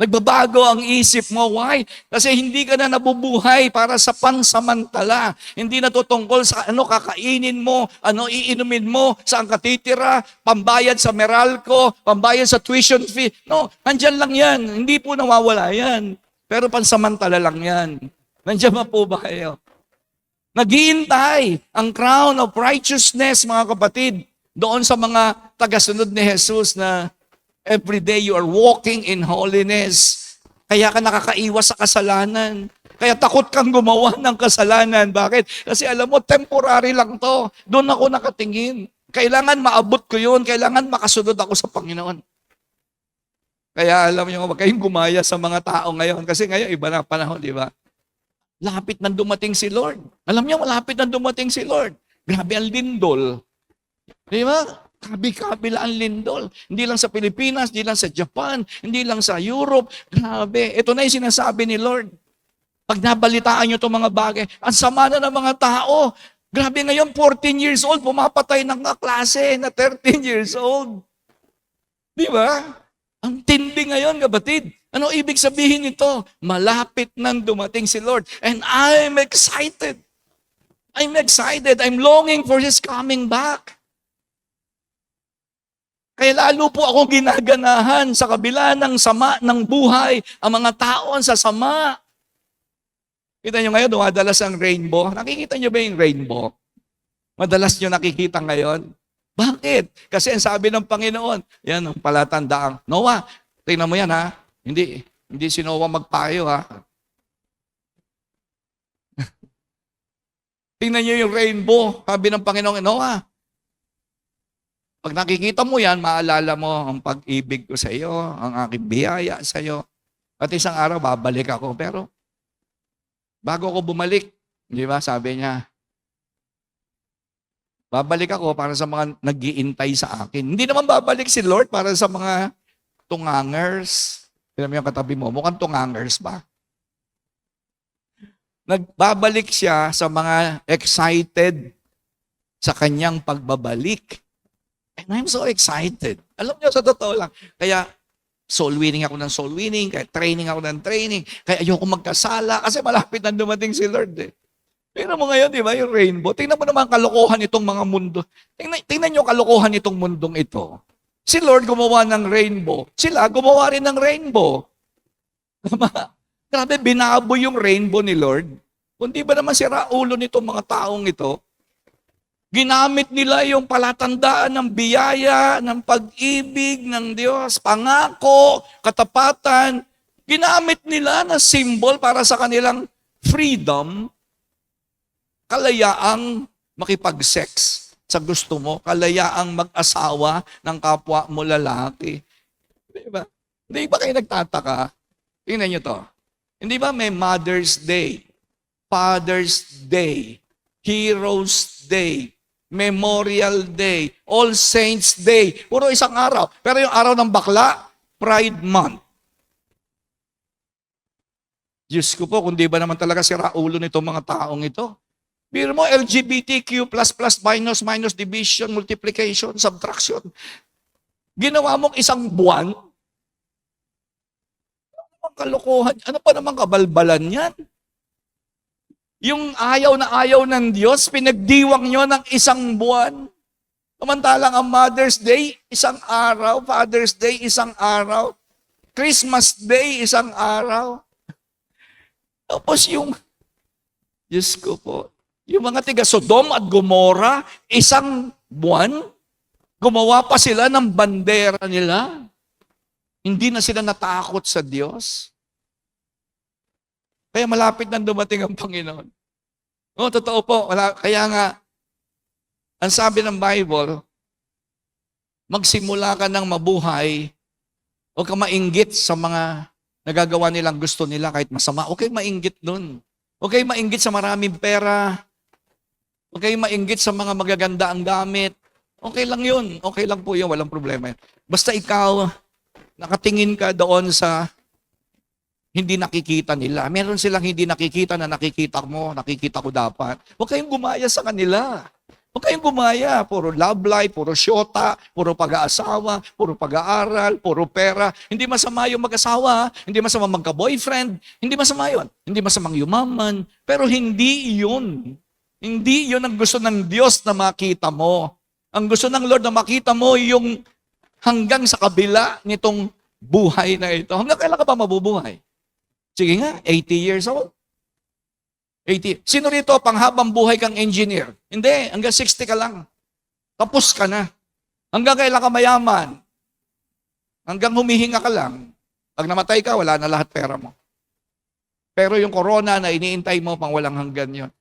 Nagbabago ang isip mo. Why? Kasi hindi ka na nabubuhay para sa pansamantala. Hindi na tutungkol sa ano kakainin mo, ano iinumin mo, saan ka titira, pambayad sa Meralco, pambayad sa tuition fee. No, nandyan lang yan. Hindi po nawawala yan. Pero pansamantala lang yan. Nandyan ba po ba kayo? Naghihintay ang crown of righteousness, mga kapatid. Doon sa mga tagasunod ni Jesus na every day you are walking in holiness. Kaya ka nakakaiwas sa kasalanan. Kaya takot kang gumawa ng kasalanan. Bakit? Kasi alam mo, temporary lang to. Doon ako nakatingin. Kailangan maabot ko yun. Kailangan makasunod ako sa Panginoon. Kaya alam niyo, huwag kayong gumaya sa mga tao ngayon. Kasi ngayon, iba na panahon, di ba? Lapit nang dumating si Lord. Alam niyo, malapit nang dumating si Lord. Grabe ang lindol. Di ba? Kabi-kabila ang lindol. Hindi lang sa Pilipinas, hindi lang sa Japan, hindi lang sa Europe. Grabe. Ito na yung sinasabi ni Lord. Pag nabalitaan nyo itong mga bagay, ang sama na ng mga tao. Grabe ngayon, 14 years old, pumapatay ng kaklase na 13 years old. Di ba? Ang tindi ngayon, kapatid. Ano ibig sabihin nito? Malapit nang dumating si Lord. And I'm excited. I'm excited. I'm longing for His coming back. Kaya lalo po ako ginaganahan sa kabila ng sama ng buhay, ang mga tao sa sama. Kita nyo ngayon, dumadalas ang rainbow. Nakikita nyo ba yung rainbow? Madalas nyo nakikita ngayon. Bakit? Kasi ang sabi ng Panginoon, yan ang palatandaang, Noah, tingnan mo yan ha. Hindi si Noah magpayo ha. Tingnan nyo yung rainbow. Sabi ng Panginoon, Noah, pag nakikita mo yan, maalala mo ang pag-ibig ko sa iyo, ang aking biyaya sa iyo. At isang araw, babalik ako. Pero, bago ako bumalik, di ba, sabi niya, babalik ako para sa mga nag-iintay sa akin. Hindi naman babalik si Lord para sa mga tungangers. Tignan mo yung katabi mo, mukhang tungangers ba? Nagbabalik siya sa mga excited sa kanyang pagbabalik. And I'm so excited. Alam niyo, sa totoo lang. Kaya, soul winning ako ng soul winning, kaya training ako ng training, kaya ayoko magkasala, kasi malapit na dumating si Lord eh. Pero mo ngayon, di ba, yung rainbow, tingnan mo naman kalokohan itong mga mundo. Tingnan nyo kalokohan itong mundong ito. Si Lord gumawa ng rainbow. Sila gumawa rin ng rainbow. Grabe, binabo yung rainbow ni Lord. Kundi ba naman sira ulo nitong mga taong ito? Ginamit nila yung palatandaan ng biyaya, ng pag-ibig ng Diyos, pangako, katapatan. Ginamit nila na symbol para sa kanilang freedom, kalayaang makipag-sex sa gusto mo, kalayaang mag-asawa ng kapwa mo lalaki. Di ba? Hindi ba kayo nagtataka? Tingnan nyo to. Hindi ba may Mother's Day, Father's Day, Heroes Day, Memorial Day, All Saints Day. Puro isang araw. Pero yung araw ng bakla, Pride Month. Diyos ko po, kung di ba naman talaga sira ulo nitong mga taong ito. Biro mo, LGBTQ++, minus, division, multiplication, subtraction. Ginawa mong isang buwan. Ano namang kalokohan? Ano pa namang kabalbalan yan? Yung ayaw na ayaw ng Diyos, pinagdiwang nyo ng isang buwan. Samantalang ang Mother's Day, isang araw. Father's Day, isang araw. Christmas Day, isang araw. Tapos yung, Diyos ko po, yung mga tiga Sodom at Gomora, isang buwan, gumawa pa sila ng bandera nila. Hindi na sila natakot sa Diyos. Kaya malapit nang dumating ang Panginoon. Oh, totoo po. Kaya nga, ang sabi ng Bible, magsimula ka ng mabuhay, huwag ka mainggit sa mga nagagawa nilang gusto nila kahit masama. Huwag kayo mainggit dun. Huwag kayo mainggit sa maraming pera. Huwag kayo mainggit sa mga magaganda ang gamit. Okay lang yun. Okay lang po yun. Walang problema yun. Basta ikaw, nakatingin ka doon sa hindi nakikita nila. Meron silang hindi nakikita na nakikita ko dapat. Huwag kayong gumaya sa kanila. Huwag kayong gumaya. Puro love life, puro syota, puro pag-aasawa, puro pag-aaral, puro pera. Hindi masama yung mag-asawa, hindi masama magka-boyfriend, hindi masama yun. Hindi masamang yumaman. Pero hindi yun. Hindi yun ang gusto ng Diyos na makita mo. Ang gusto ng Lord na makita mo yung hanggang sa kabila nitong buhay na ito. Hanggang kailan ka pa mabubuhay? Sige nga, 80 years old. 80. Sino rito panghabang buhay kang engineer? Hindi, hanggang 60 ka lang. Tapos ka na. Hanggang kailan ka mayaman? Hanggang humihinga ka lang. Pag namatay ka, wala na lahat pera mo. Pero yung corona na iniintay mo, pang walang hanggan yun.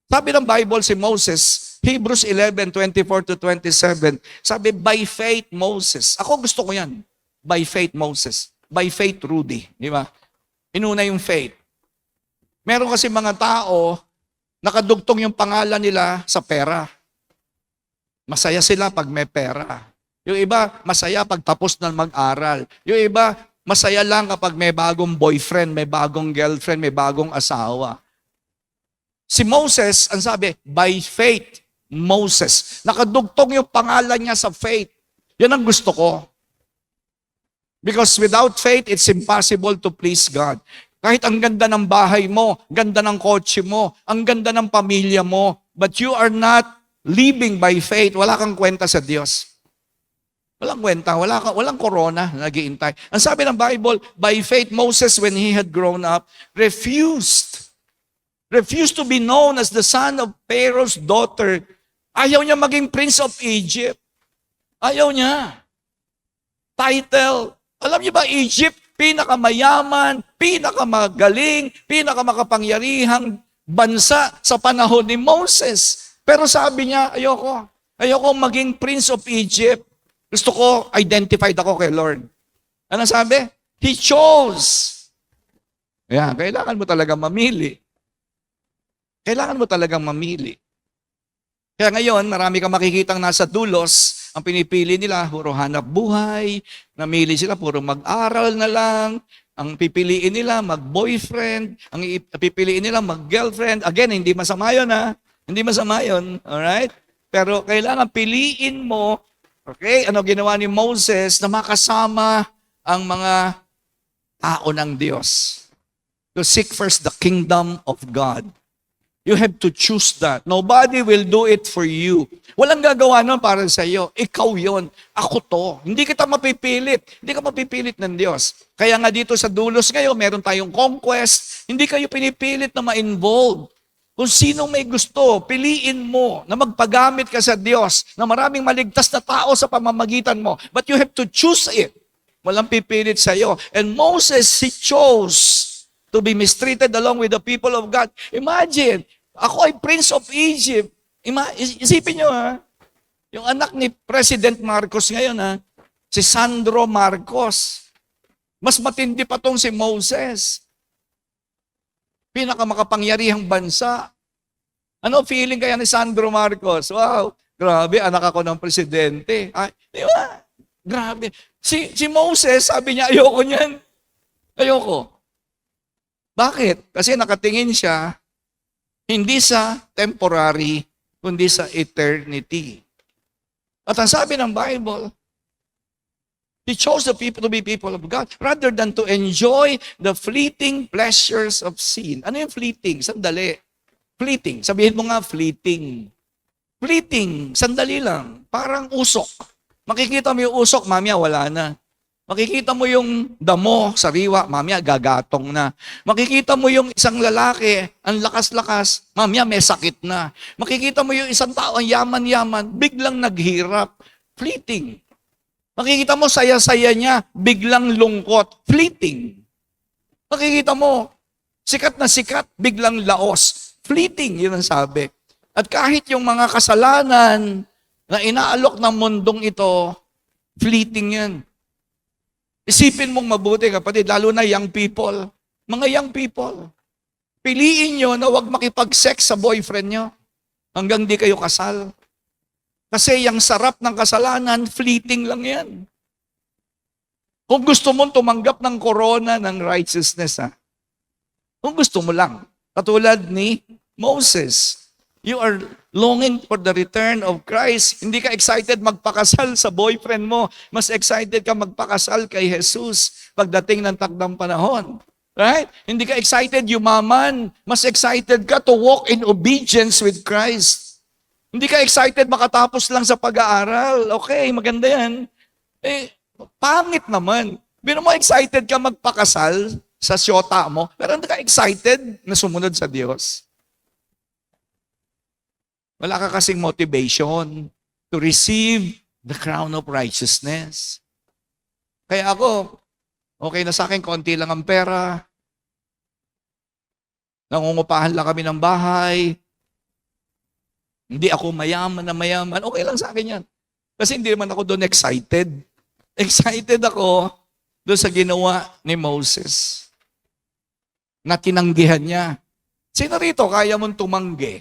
Sabi ng Bible si Moses, Hebrews 11:24-27, sabi, by faith Moses. Ako gusto ko yan. By faith Moses. By faith Rudy. Di ba? Inuna yung faith. Meron kasi mga tao, nakadugtong yung pangalan nila sa pera. Masaya sila pag may pera. Yung iba, masaya pag tapos na mag-aral. Yung iba, masaya lang kapag may bagong boyfriend, may bagong girlfriend, may bagong asawa. Si Moses, ang sabi, by faith, Moses. Nakadugtong yung pangalan niya sa faith. Yan ang gusto ko. Because without faith, it's impossible to please God. Kahit ang ganda ng bahay mo, ganda ng kotse mo, ang ganda ng pamilya mo, but you are not living by faith, wala kang kwenta sa Diyos. Walang kwenta, walang corona na nag-iintay. Ang sabi ng Bible, by faith, Moses, when he had grown up, refused to be known as the son of Pharaoh's daughter. Ayaw niya maging Prince of Egypt. Ayaw niya. Title. Alam niyo ba, Egypt, pinakamayaman, pinakamagaling, pinakamakapangyarihang bansa sa panahon ni Moses. Pero sabi niya, ayoko maging Prince of Egypt. Gusto ko, identified ako kay Lord. Ano sabi? He chose. Yan, kailangan mo talaga mamili. Kailangan mo talagang mamili. Kaya ngayon, marami kang makikitang nasa dulos, ang pinipili nila, puro hanap buhay, namili sila, puro mag-aral na lang, ang pipiliin nila, mag-boyfriend, ang pipiliin nila, mag-girlfriend. Again, hindi masama yun, ha? Hindi masama yun, alright? Pero kailangan piliin mo, okay, ano ginawa ni Moses, na makasama ang mga tao ng Diyos. To seek first the kingdom of God. You have to choose that. Nobody will do it for you. Walang gagawa nun para sa iyo. Ikaw yon. Ako to. Hindi kita mapipilit. Hindi ka mapipilit ng Diyos. Kaya nga dito sa dulos ngayon, meron tayong conquest. Hindi kayo pinipilit na ma-involve. Kung sinong may gusto, piliin mo na magpagamit ka sa Diyos, na maraming maligtas na tao sa pamamagitan mo. But you have to choose it. Walang pipilit sa iyo. And Moses, he chose to be mistreated along with the people of God. Imagine, ako ay Prince of Egypt. Isipin nyo, ha? Yung anak ni President Marcos ngayon, ha? Si Sandro Marcos. Mas matindi pa tong si Moses. Pinakamakapangyarihang bansa. Ano feeling kaya ni Sandro Marcos? Wow, grabe, anak ako ng presidente. Ay, di ba? Grabe. Si Moses, sabi niya, ayoko niyan. Ayoko. Bakit? Kasi nakatingin siya hindi sa temporary, kundi sa eternity. At ang sabi ng Bible, he chose the people to be people of God rather than to enjoy the fleeting pleasures of sin. Ano yung fleeting? Sandali. Fleeting. Sabihin mo nga, fleeting. Fleeting. Sandali lang. Parang usok. Makikita mo yung usok, mamaya wala na. Makikita mo yung damo, sariwa, mamaya gagatong na. Makikita mo yung isang lalaki, ang lakas-lakas, mamaya may sakit na. Makikita mo yung isang tao, ang yaman-yaman, biglang naghirap. Fleeting. Makikita mo, saya-saya niya, biglang lungkot. Fleeting. Makikita mo, sikat na sikat, biglang laos. Fleeting, yun ang sabi. At kahit yung mga kasalanan na inaalok ng mundong ito, fleeting yan. Isipin mong mabuti, kapatid, lalo na young people. Mga young people, piliin nyo na huwag makipag-sex sa boyfriend nyo hanggang di kayo kasal. Kasi yung sarap ng kasalanan, fleeting lang yan. Kung gusto mong tumanggap ng corona ng righteousness, ha? Kung gusto mo lang, katulad ni Moses, you are longing for the return of Christ. Hindi ka excited magpakasal sa boyfriend mo. Mas excited ka magpakasal kay Jesus pagdating ng takdang panahon. Right? Hindi ka excited yumaman. Mas excited ka to walk in obedience with Christ. Hindi ka excited makatapos lang sa pag-aaral. Okay, maganda yan. Pangit naman. Bino mo excited ka magpakasal sa siyota mo, pero hindi ka excited na sumunod sa Diyos. Wala ka kasing motivation to receive The crown of righteousness. Kaya ako, okay na sa akin, konti lang ang pera. Nangungupahan lang kami ng bahay. Hindi ako mayaman na mayaman. Okay lang sa akin yan. Kasi hindi naman ako doon excited. Excited ako doon sa ginawa ni Moses. Na tinanggihan niya. Sino rito kaya mong tumanggi?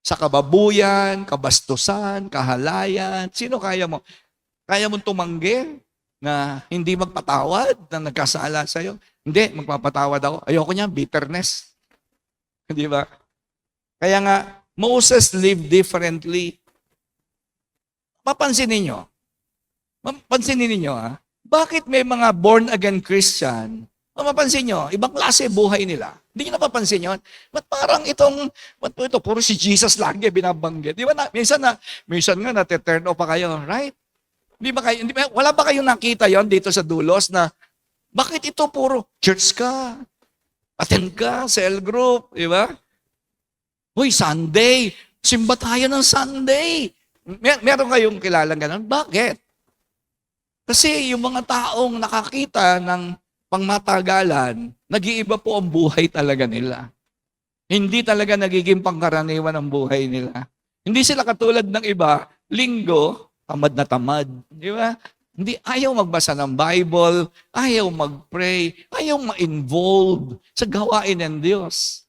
Sa kababuyan, kabastusan, kahalayan. Sino kaya mo? Kaya mong tumanggi na hindi magpatawad na nagkasala sa'yo? Hindi, magpapatawad ako. Ayoko niya, bitterness. Di ba? Kaya nga, Moses lived differently. Papansinin ninyo, bakit may mga born-again Christian, mapapansin nyo, ibang klase buhay nila. Hindi nyo napapansin yun? Ba't parang ito, puro si Jesus lagi binabanggit. Di ba minsan nga nate-turn off pa kayo, right? Wala ba kayong nakita yon dito sa dulos na, bakit ito puro church ka, attend ka, cell group, di ba? Hoy, Sunday, simba tayo ng Sunday. Meron kayong kilalang ganun? Bakit? Kasi yung mga taong nakakita ng pangmatagalan, nag-iiba po ang buhay talaga nila. Hindi talaga nagiging pangkaraniwan ang buhay nila. Hindi sila katulad ng iba, linggo, tamad na tamad. Di ba? Hindi, ayaw magbasa ng Bible, ayaw mag-pray, ayaw ma-involve sa gawain ng Diyos.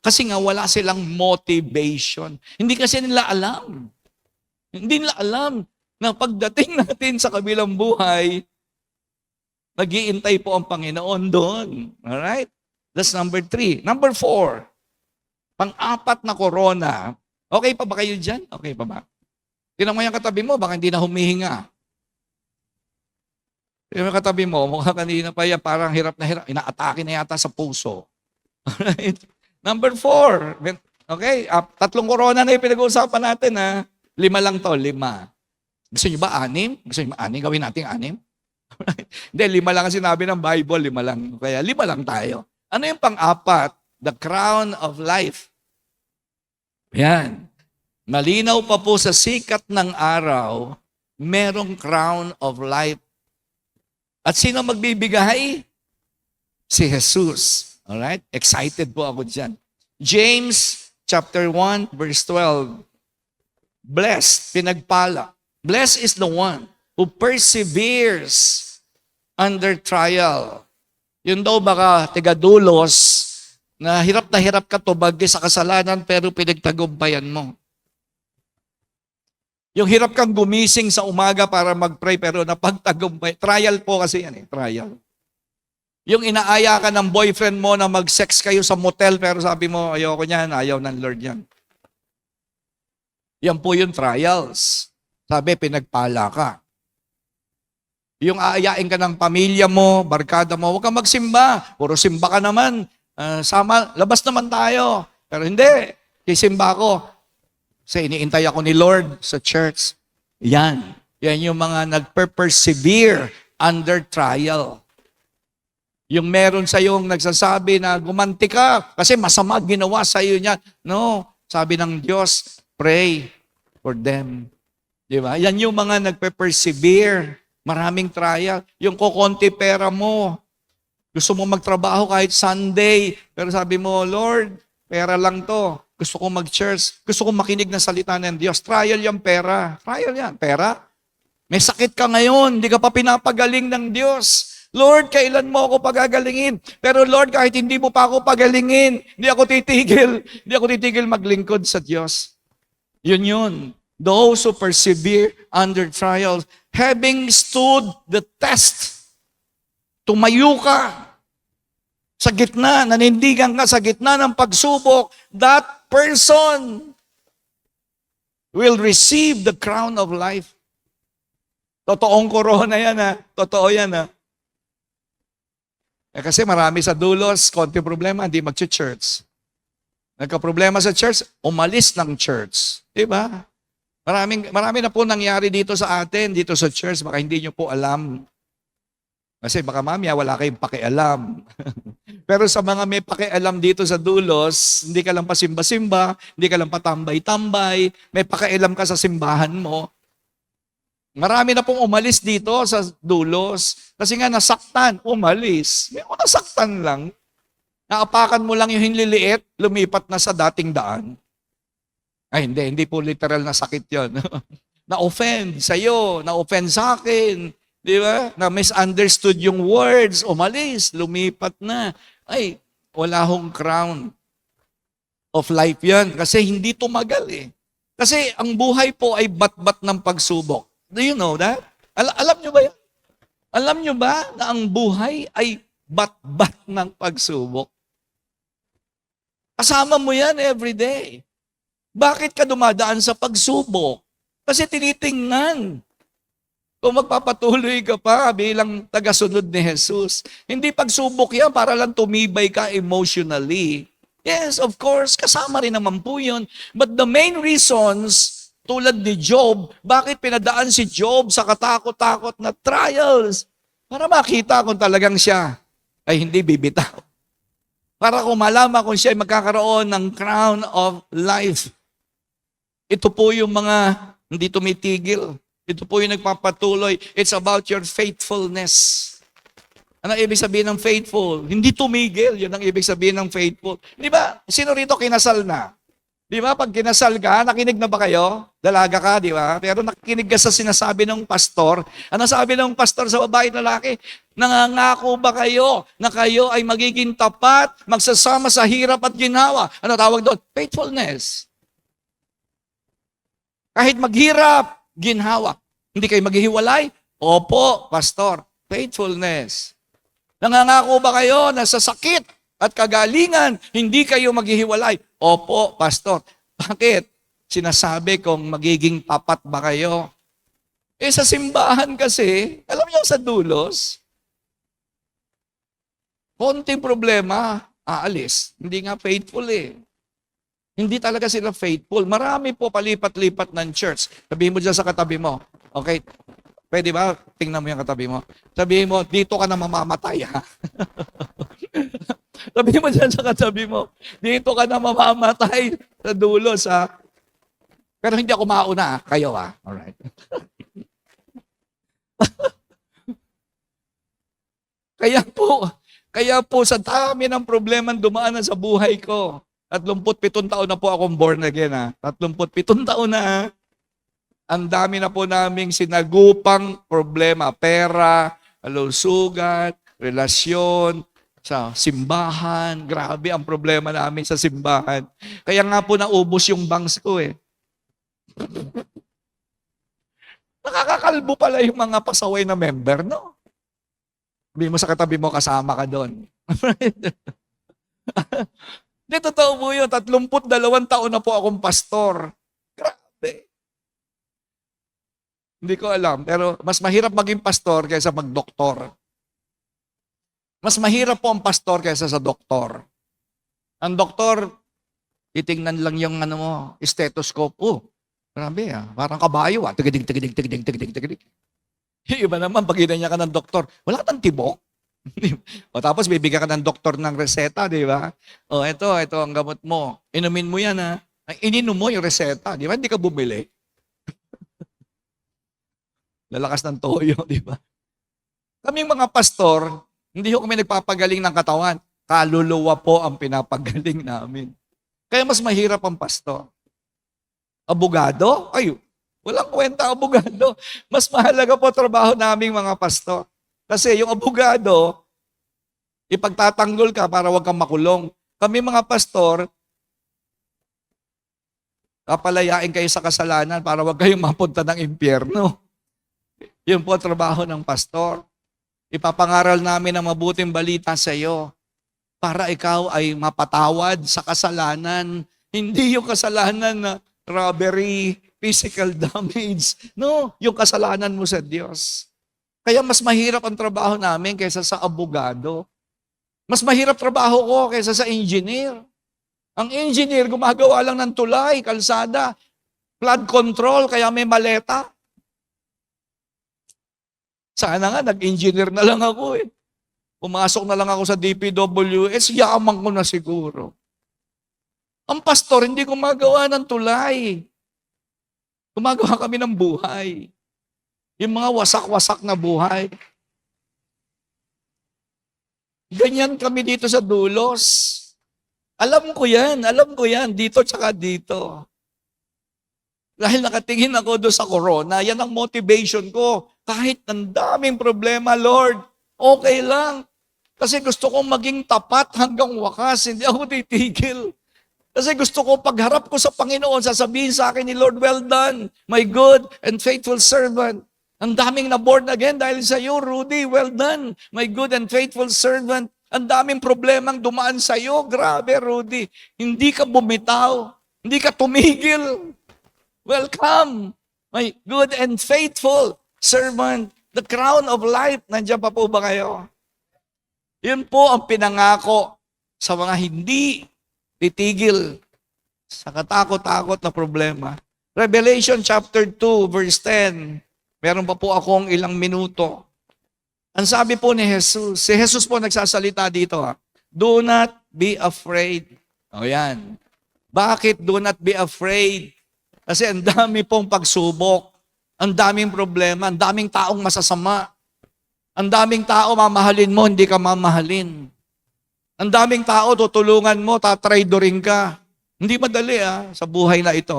Kasi nga wala silang motivation. Hindi kasi nila alam. Hindi nila alam na pagdating natin sa kabilang buhay, nag-iintay po ang Panginoon doon. Alright? That's number 3. Number 4, pang-apat na corona. Okay pa ba kayo dyan? Okay pa ba? Tingnan mo yung katabi mo, baka hindi na humihinga. Tingnan mo yung katabi mo, mukha kanina pa yan, parang hirap na hirap. Inaatake na yata sa puso. Alright? Number 4. Okay, 3 corona na yung pinag-uusapan natin, ha? 5 lang to, 5. Gusto niyo ba 6? Gusto niyo ba 6? Gawin natin 6? Hindi, 5 lang ang sinabi ng Bible, 5 lang. Kaya 5 lang tayo. Ano yung pang-4? The crown of life. Yan. Malinaw pa po sa sikat ng araw, merong crown of life. At sino magbibigay? Si Jesus. Alright? Excited po ako dyan. James chapter 1, verse 12. Blessed, pinagpala. Blessed is the one who perseveres under trial. Yun daw baka tigadulos na hirap ka tubagi sa kasalanan pero pinagtagumpayan mo. Yung hirap kang gumising sa umaga para mag-pray pero napagtagumpay. Trial po kasi yan trial. Yung inaaya ka ng boyfriend mo na mag-sex kayo sa motel pero sabi mo, ayoko niyan, ayaw ng Lord yan. Yan po yung trials. Sabi, pinagpala ka. Yung aayain ka ng pamilya mo, barkada mo, huwag kang magsimba. Puro simba ka naman. Labas naman tayo. Pero hindi, kisimba ako. Kasi iniintay ako ni Lord sa church. Yan. Yan yung mga nagper-persevere under trial. Yung meron sa yung nagsasabi na gumanti ka kasi masama ginawa sa iyo niya. No, sabi ng Diyos, pray for them. Di ba? Yan yung mga nagpe-persevere. Maraming trial. Yung kukonti pera mo. Gusto mo magtrabaho kahit Sunday. Pero sabi mo, Lord, pera lang to. Gusto ko mag-church. Gusto ko makinig ng salita ng Diyos. Trial yung pera. Trial yan. Pera. May sakit ka ngayon. Hindi ka pa pinapagaling ng Diyos. Lord, kailan mo ako pagagalingin? Pero Lord, kahit hindi mo pa ako pagalingin, hindi ako titigil. Hindi ako titigil maglingkod sa Diyos. Yun. Those who persevere under trials, having stood the test, tumayo ka sa gitna, nanindigan ka sa gitna ng pagsubok, that person will receive the crown of life. Totoong corona yan, ha? Totoo yan, ha? Kasi marami sa dulos, konti problema, hindi mag-church. Nagka-problema sa church, umalis ng church. Diba? Marami na po nangyari dito sa atin, dito sa church, baka hindi nyo po alam. Kasi baka mamaya wala kayong pakialam. Pero sa mga may pakialam dito sa dulos, hindi ka lang pasimba-simba, hindi ka lang patambay-tambay, may pakialam ka sa simbahan mo, Marami na pong umalis dito sa dulos. Kasi nga nasaktan, umalis. May mga nasaktan lang. Naapakan mo lang yung hinliliit, lumipat na sa dating daan. Ay, hindi po literal na sakit yon. Na-offend sa'yo, na-offend sa akin. Di ba? Na-misunderstood yung words, umalis, lumipat na. Ay, wala hong crown of life yan. Kasi hindi tumagal eh. Kasi ang buhay po ay bat-bat ng pagsubok. Do you know that? Alam nyo ba yan? Alam nyo ba na ang buhay ay bat-bat ng pagsubok? Kasama mo yan every day. Bakit ka dumadaan sa pagsubok? Kasi tinitingnan kung magpapatuloy ka pa bilang tagasunod ni Jesus. Hindi pagsubok yan para lang tumibay ka emotionally. Yes, of course, kasama rin naman po yun. But the main reasons, tulad ni Job, bakit pinadaan si Job sa katakot-takot na trials? Para makita kung talagang siya ay hindi bibitaw. Para kung malaman kung siya ay magkakaroon ng crown of life. Ito po yung mga hindi tumitigil. Ito po yung nagpapatuloy. It's about your faithfulness. Ano ibig sabihin ng faithful? Hindi tumigil. Yun ang ibig sabihin ng faithful. Di ba? Sino rito kinasal na? Di ba? Pag kinasal ka, nakinig na ba kayo? Dalaga ka, di ba? Pero nakinig ka sa sinasabi ng pastor. Ano sabi ng pastor sa babae at lalaki? Nangangako ba kayo na kayo ay magiging tapat, magsasama sa hirap at ginhawa? Ano tawag doon? Faithfulness. Kahit maghirap, ginhawa. Hindi kayo maghihiwalay? Opo, pastor. Faithfulness. Nangangako ba kayo na sa sakit at kagalingan, hindi kayo maghihiwalay? Opo, pastor. Bakit? Sinasabi kong magiging tapat ba kayo? Sa simbahan kasi, alam niyo sa dulos, konting problema, aalis. Hindi nga faithful eh. Hindi talaga sila faithful. Marami po palipat-lipat ng church. Sabihin mo dyan sa katabi mo, okay, pwede ba? Tingnan mo yung katabi mo. Sabihin mo, dito ka na mamamatay ha. Sabihin mo dyan sa katabi mo, dito ka na mamamatay sa dulo sa... Pero hindi ako mauna ha. Kayo ha. Alright. Kaya po sa dami ng problema dumaan sa buhay ko. 37 taon na po akong born again ha. 37 taon na ha. Ang dami na po naming sinagupang problema. Pera, kalusugan, relasyon, sa simbahan. Grabe ang problema namin sa simbahan. Kaya nga po naubos yung bangs ko eh. Nakakakalbo pala yung mga pasaway na member, no? Sabihin mo sa katabi mo, kasama ka doon. Hindi, totoo po yun. 32 taon na po akong pastor. Grabe. Hindi ko alam, pero mas mahirap maging pastor kaysa magdoktor. Mas mahirap po ang pastor kaysa sa doktor. Ang doktor, titingnan lang yung ano mo, stethoscope. Oh, grabe parang kabayo Tigidig. Iba naman, pag inanya ka ng doktor, wala ka ng tibok. O tapos bibigyan ka ng doktor ng reseta, di ba? O ito ang gamot mo. Inumin mo yan ha. Ininom mo yung reseta, di ba? Hindi ka bumili. Lalakas ng toyo, di ba? Kaming mga pastor, hindi ko kami nagpapagaling ng katawan. Kaluluwa po ang pinapagaling namin. Kaya mas mahirap ang pastor. Abogado? Ay, walang kwenta abogado. Mas mahalaga po trabaho naming mga pastor. Kasi yung abogado, ipagtatanggol ka para wag kang makulong. Kami mga pastor, papalayain kayo sa kasalanan para wag kayong mapunta ng impyerno. Yun po ang trabaho ng pastor. Ipapangaral namin ang mabuting balita sa iyo para ikaw ay mapatawad sa kasalanan. Hindi yung kasalanan na robbery, physical damage. No, yung kasalanan mo sa Diyos. Kaya mas mahirap ang trabaho namin kaysa sa abogado. Mas mahirap trabaho ko kaysa sa engineer. Ang engineer, gumagawa lang ng tulay, kalsada, flood control, kaya may maleta. Sana nga, nag-engineer na lang ako eh. Pumasok na lang ako sa DPWS, yaman ko na siguro. Ang pastor, hindi gumagawa ng tulay. Gumagawa kami ng buhay. Yung mga wasak-wasak na buhay. Ganyan kami dito sa Dulos. Alam ko yan, dito tsaka dito. Dahil nakatingin ako doon sa corona, yan ang motivation ko. Kahit ang daming problema, Lord, okay lang. Kasi gusto kong maging tapat hanggang wakas, hindi ako titigil. Kasi gusto ko, pagharap ko sa Panginoon, sasabihin sa akin ni Lord, well done, my good and faithful servant. Ang daming na-born again dahil sa iyo, Rudy, well done, my good and faithful servant. Ang daming problemang dumaan sa iyo, grabe, Rudy. Hindi ka bumitaw, hindi ka tumigil. Welcome, my good and faithful servant. The crown of life, nandiyan pa po ba kayo? Yun po ang pinangako sa mga hindi titigil sa katakot-takot na problema. Revelation chapter 2, verse 10. Meron pa po akong ilang minuto. Ang sabi po ni Jesus, si Jesus po nagsasalita dito, do not be afraid. O yan. Bakit do not be afraid? Kasi ang dami pong pagsubok, ang daming problema, ang daming taong masasama. Ang daming tao mamahalin mo, hindi ka mamahalin. Ang daming tao tutulungan mo, tatraidoring ka. Hindi madali sa buhay na ito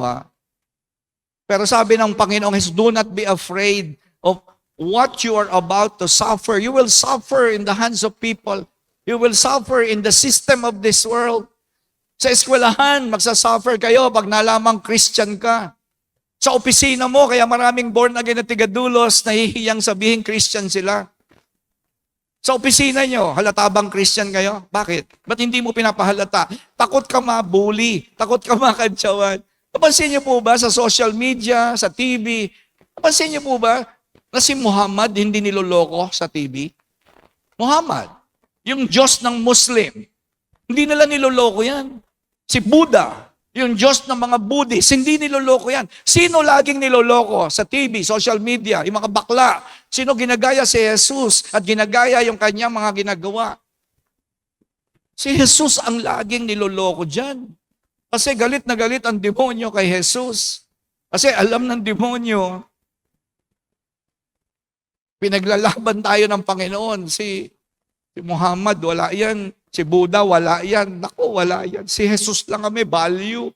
Pero sabi ng Panginoong Jesus, do not be afraid of what you are about to suffer. You will suffer in the hands of people. You will suffer in the system of this world. Sa eskwelahan, magsasuffer kayo pag nalamang Christian ka. Sa opisina mo, kaya maraming born again na tigadulos, nahihiyang sabihin Christian sila. Sa opisina nyo, halata bang Christian kayo? Bakit? Ba't hindi mo pinapahalata? Takot ka mabully, takot ka makantsawan. Napansin niyo po ba sa social media, sa TV, napansin niyo po ba na si Muhammad hindi niloloko sa TV? Muhammad, yung Diyos ng Muslim, hindi nila niloloko yan. Si Buddha, yung Diyos ng mga Buddhist, hindi niloloko yan. Sino laging niloloko sa TV, social media, yung mga bakla? Sino ginagaya si Jesus at ginagaya yung kanyang mga ginagawa? Si Jesus ang laging niloloko dyan. Kasi galit na galit ang demonyo kay Jesus. Kasi alam ng demonyo, pinaglalaban tayo ng Panginoon. Si Muhammad, wala yan. Si Buddha, wala yan. Naku, wala yan. Si Jesus lang ang may value.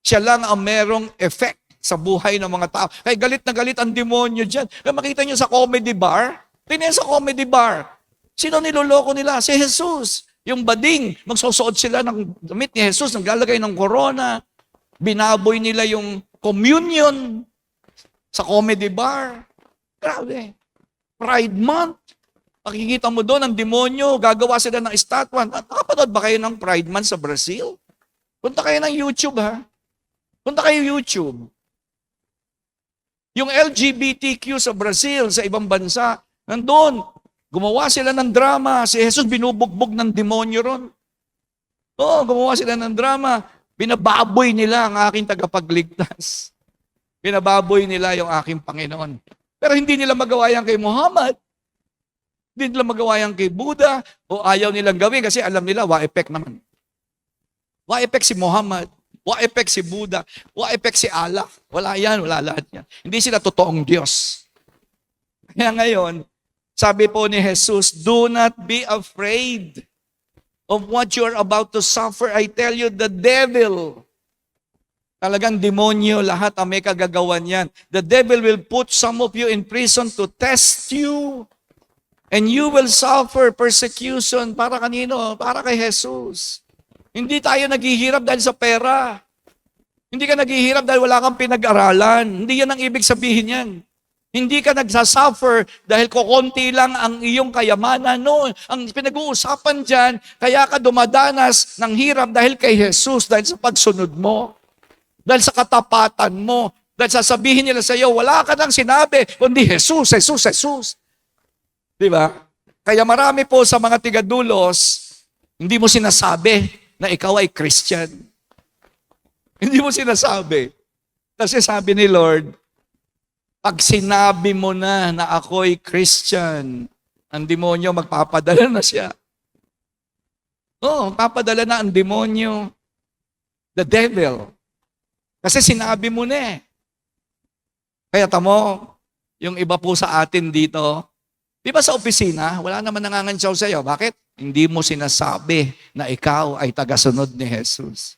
Siya lang ang merong effect sa buhay ng mga tao. Kaya galit na galit ang demonyo dyan. Kaya makita nyo sa comedy bar, tingnan sa comedy bar. Sino niloloko nila? Si Jesus. Yung bading, magsusuot sila ng damit ni Jesus, naglalagay ng corona, binaboy nila yung communion sa comedy bar. Grabe. Pride Month. Makikita mo doon ang demonyo, gagawa sila ng estatwa. Nakapanood ba kayo ng Pride Month sa Brazil? Punta kayo ng YouTube, Punta kayo YouTube. Yung LGBTQ sa Brazil, sa ibang bansa, nandun. Gumawa sila ng drama. Si Jesus binubugbog ng demonyo ron. Oo, gumawa sila ng drama. Binababoy nila ang aking tagapagligtas. Binababoy nila yung aking Panginoon. Pero hindi nila magawa yan kay Muhammad. Hindi nila magawa yan kay Buddha. O ayaw nilang gawin kasi alam nila, wa-effect naman. Wa-effect si Muhammad. Wa-effect si Buddha. Wa-effect si Allah. Wala yan, wala lahat yan. Hindi sila totoong Diyos. Kaya ngayon, sabi po ni Jesus, do not be afraid of what you are about to suffer. I tell you, the devil, talagang demonyo, lahat ang may kagagawan yan. The devil will put some of you in prison to test you. And you will suffer persecution. Para kanino? Para kay Jesus. Hindi tayo naghihirap dahil sa pera. Hindi ka naghihirap dahil wala kang pinag-aralan. Hindi yan ang ibig sabihin yan. Hindi ka nagsasuffer dahil kukunti lang ang iyong kayamanan. No, ang pinag-uusapan dyan, kaya ka dumadanas ng hirap dahil kay Jesus, dahil sa pagsunod mo, dahil sa katapatan mo, dahil sasabihin nila sa iyo, wala ka nang sinabi, kundi Jesus, Jesus, Jesus. Di ba? Kaya marami po sa mga tigadulos, hindi mo sinasabi na ikaw ay Christian. Hindi mo sinasabi. Kasi sabi ni Lord, pag sinabi mo na ako'y Christian, ang demonyo magpapadala na siya. Oo, papadala na ang demonyo. The devil. Kasi sinabi mo na eh. Kaya tamo, Yung iba po sa atin dito, di ba sa opisina, wala naman nangangansyaw sa'yo. Bakit? Hindi mo sinasabi na ikaw ay tagasunod ni Jesus.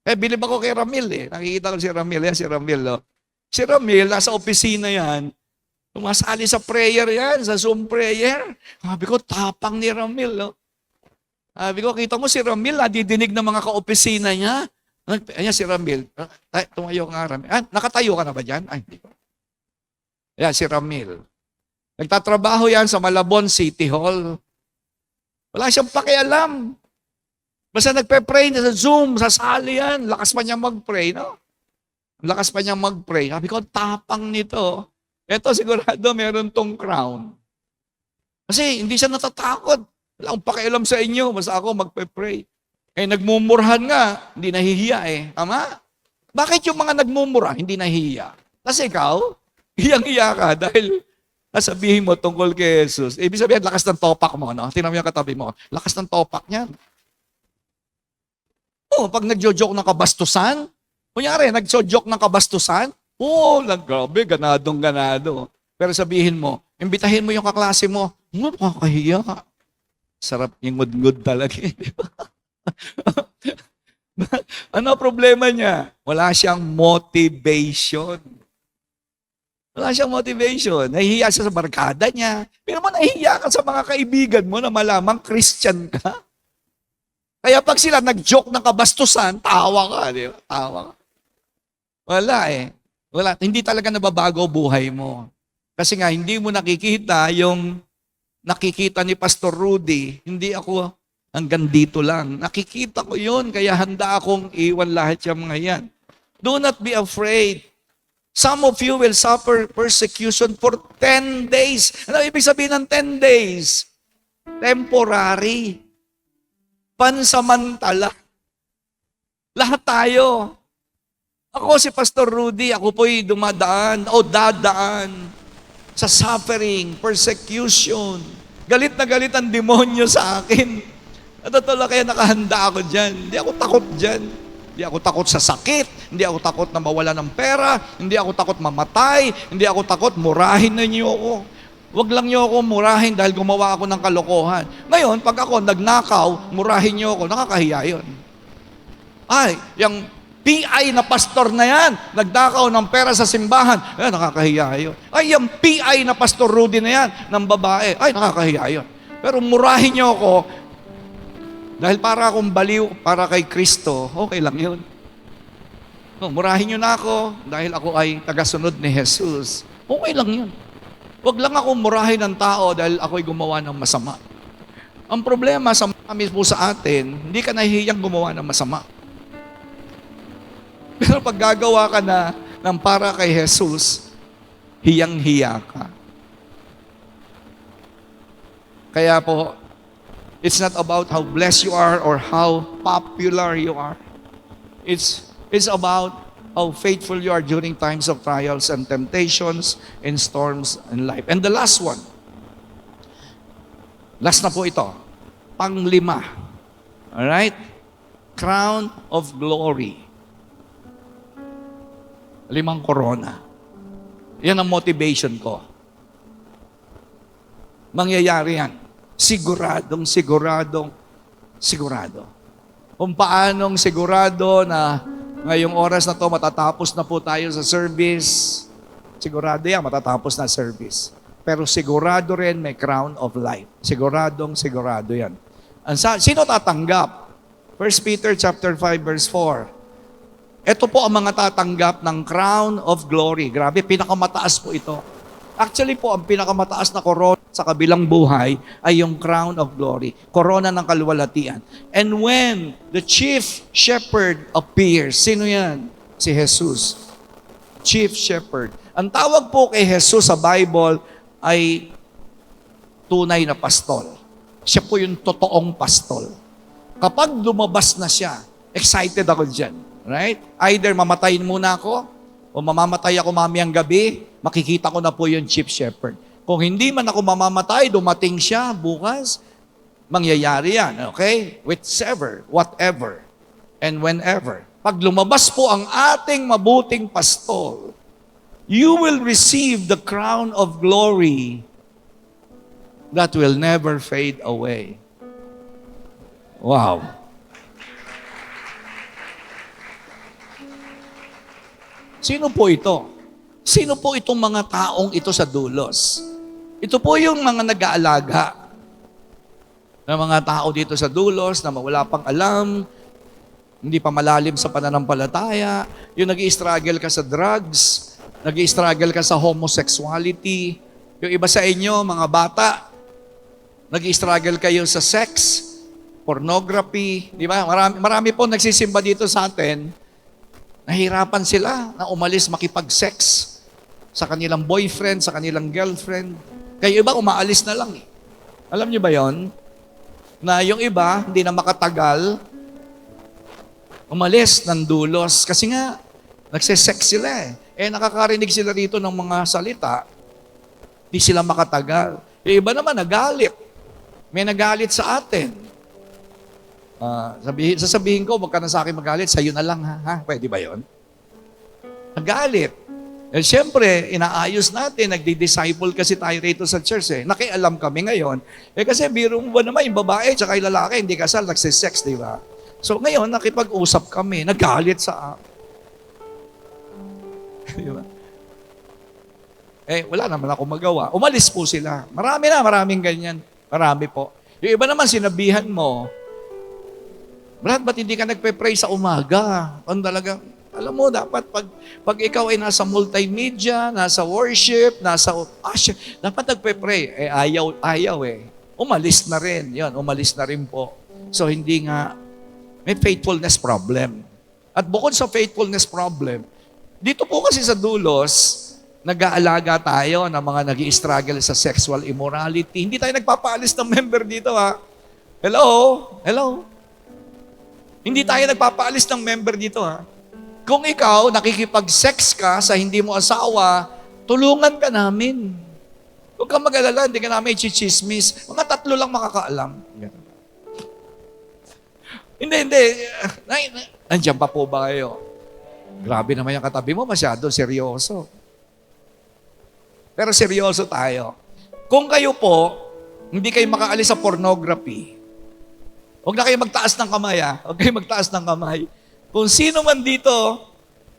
Bilib ako kay Ramil eh. Nakikita ko si Ramil. Yan, si Ramil. Oh. Si Ramil, nasa opisina yan. Tumasali sa prayer yan, sa Zoom prayer. Sabi ko, tapang ni Ramil. Oh. Sabi ko, kita mo si Ramil, didinig ng mga kaopisina niya. Ayan si Ramil. Tumayo ka nga, Ramil. Nakatayo ka na ba dyan? Ay, hindi ko. Ayan, si Ramil. Nagtatrabaho yan sa Malabon City Hall. Wala siyang pakialam. Basta nagpe-pray sa Zoom, sa sali yan. Lakas pa niya mag-pray, no? Lakas pa niya mag-pray. Sabi ko, tapang nito. Ito sigurado meron tong crown. Kasi hindi siya natatakot. Wala akong pakialam sa inyo. Basta ako magpe-pray. Nagmumurahan nga, hindi nahihiya eh. Tama? Bakit yung mga nagmumura, hindi nahihiya? Kasi ikaw, hiyang-hiya ka dahil sabihin mo tungkol kay Jesus. Ibig sabihin, lakas ng topak mo, no? Tingnan mo yung katabi mo. Lakas ng topak niyan. Pag nagjo-joke ng kabastusan, kunyari, nagjo-joke ng kabastusan, grabe, ganadong-ganado. Pero sabihin mo, imbitahin mo yung kaklase mo, nakakahiya. Sarap yung ngud-ngud talaga. Ano problema niya? Wala siyang motivation. Wala siyang motivation. Nahihiya siya sa barkada niya. Pero mo nahihiya ka sa mga kaibigan mo na malamang Christian ka. Kaya pag sila nag-joke ng kabastusan, tawa ka. Di ba? Tawa ka. Wala eh. Wala. Hindi talaga nababago buhay mo. Kasi nga, hindi mo nakikita yung nakikita ni Pastor Rudy. Hindi ako hanggang dito lang. Nakikita ko yun, kaya handa akong iwan lahat yung mga yan. Do not be afraid. Some of you will suffer persecution for 10 days. Ano ibig sabihin ng 10 days? Temporary. Pansamantala. Lahat tayo. Ako si Pastor Rudy, ako po'y dadaan sa suffering, persecution. Galit na galit ang demonyo sa akin. At totoo kaya nakahanda ako dyan. Hindi ako takot dyan. Hindi ako takot sa sakit. Hindi ako takot na mawala ng pera. Hindi ako takot mamatay. Hindi ako takot murahin na niyo ako. Huwag lang niyo ako murahin dahil gumawa ako ng kalokohan. Ngayon, pag ako nagnakaw, murahin niyo ako, nakakahiya yun. Ay, yung PI na pastor na yan, nagdakaw ng pera sa simbahan, nakakahiya yun. Ay, yung PI na Pastor Rudy na yan, ng babae, nakakahiya yun. Pero murahin niyo ako, dahil para akong baliw, para kay Kristo, okay lang yun. Murahin niyo na ako, dahil ako ay tagasunod ni Jesus. Okay lang yun. Huwag lang ako murahin ng tao dahil ako'y gumawa ng masama. Ang problema sa marami po sa atin, hindi ka nahihiyang gumawa ng masama. Pero pag gagawa ka na ng para kay Jesus, hiyang-hiya ka. Kaya po, it's not about how blessed you are or how popular you are. It's about how faithful you are during times of trials and temptations and storms in life. And the last one, last na po ito, panglima. Alright? Crown of glory. 5 corona. Yan ang motivation ko. Mangyayari yan. Siguradong. Kung paanong sigurado na ngayong oras na to matatapos na po tayo sa service, sigurado yan, matatapos na service. Pero sigurado rin may crown of life. Sigurado yan. Sino tatanggap? 1 Peter chapter 5 verse 4. Ito po ang mga tatanggap ng crown of glory. Grabe, pinakamataas po ito. Actually po, ang pinakamataas na corona sa kabilang buhay ay yung crown of glory. Corona ng kaluwalhatian. And when the chief shepherd appears, sino yan? Si Jesus. Chief shepherd. Ang tawag po kay Jesus sa Bible ay tunay na pastol. Siya po yung totoong pastol. Kapag lumabas na siya, excited ako dyan. Right? Either mamatayin muna ako, o mamamatay ako mamayang gabi, makikita ko na po yung chief shepherd. Kung hindi man ako mamamatay, dumating siya bukas, mangyayari yan. Okay? Whichever, whatever, and whenever. Pag lumabas po ang ating mabuting pastol, you will receive the crown of glory that will never fade away. Wow. Sino po ito? Sino po itong mga taong ito sa dulos? Ito po yung mga nag-aalaga ng mga tao dito sa dulos na wala pang alam, hindi pa malalim sa pananampalataya, yung nag-i-struggle ka sa drugs, nag-i-struggle ka sa homosexuality, yung iba sa inyo, mga bata, nag-i-struggle kayo sa sex, pornography, di ba? Marami po nagsisimba dito sa atin, nahirapan sila na umalis makipag-sex sa kanilang boyfriend, sa kanilang girlfriend. Kaya iba umaalis na lang eh. Alam niyo ba yon? Na yung iba, hindi na makatagal, umalis ng dulos. Kasi nga, nagsisex sila eh. Nakakarinig sila rito ng mga salita, di sila makatagal. Yung iba naman, nagalit. May nagalit sa atin. Sasabihin ko, wag ka na sa akin magalit, sa'yo na lang ha? Pwede ba yon? Nagalit. Siyempre, inaayos natin, nagdi-disciple kasi tayo rito sa church eh. Nakialam kami ngayon. Kasi birong ba naman, yung babae tsaka yung lalaki, hindi kasal, nagsisex, di ba? So ngayon, nakipag-usap kami, nagalit sa di ba? Wala naman ako magawa. Umalis po sila. Maraming ganyan. Marami po. Yung iba naman, sinabihan mo, Brad, ba't hindi ka nagpe-pray sa umaga? Ano talaga? Alam mo, dapat pag ikaw ay nasa multimedia, nasa worship, nasa usher, dapat nagpe-pray. Ayaw eh. Umalis na rin. Yan, umalis na rin po. So, hindi nga, may faithfulness problem. At bukod sa faithfulness problem, dito po kasi sa dulos, nag-aalaga tayo ng mga nag-i-struggle sa sexual immorality. Hindi tayo nagpapaalis ng member dito, ha? Hello? Hello? Hindi tayo nagpapaalis ng member dito, ha? Kung ikaw, nakikipag-sex ka sa hindi mo asawa, tulungan ka namin. Huwag kang mag-alala, hindi ka namin i-chismis. Mga 3 lang makakaalam. Hindi. Nandiyan pa po ba kayo? Grabe naman yung katabi mo, masyado seryoso. Pero seryoso tayo. Kung kayo po, hindi kayo makaalis sa pornography, huwag na kayo magtaas ng kamay, ha? Huwag kayo magtaas ng kamay. Kung sino man dito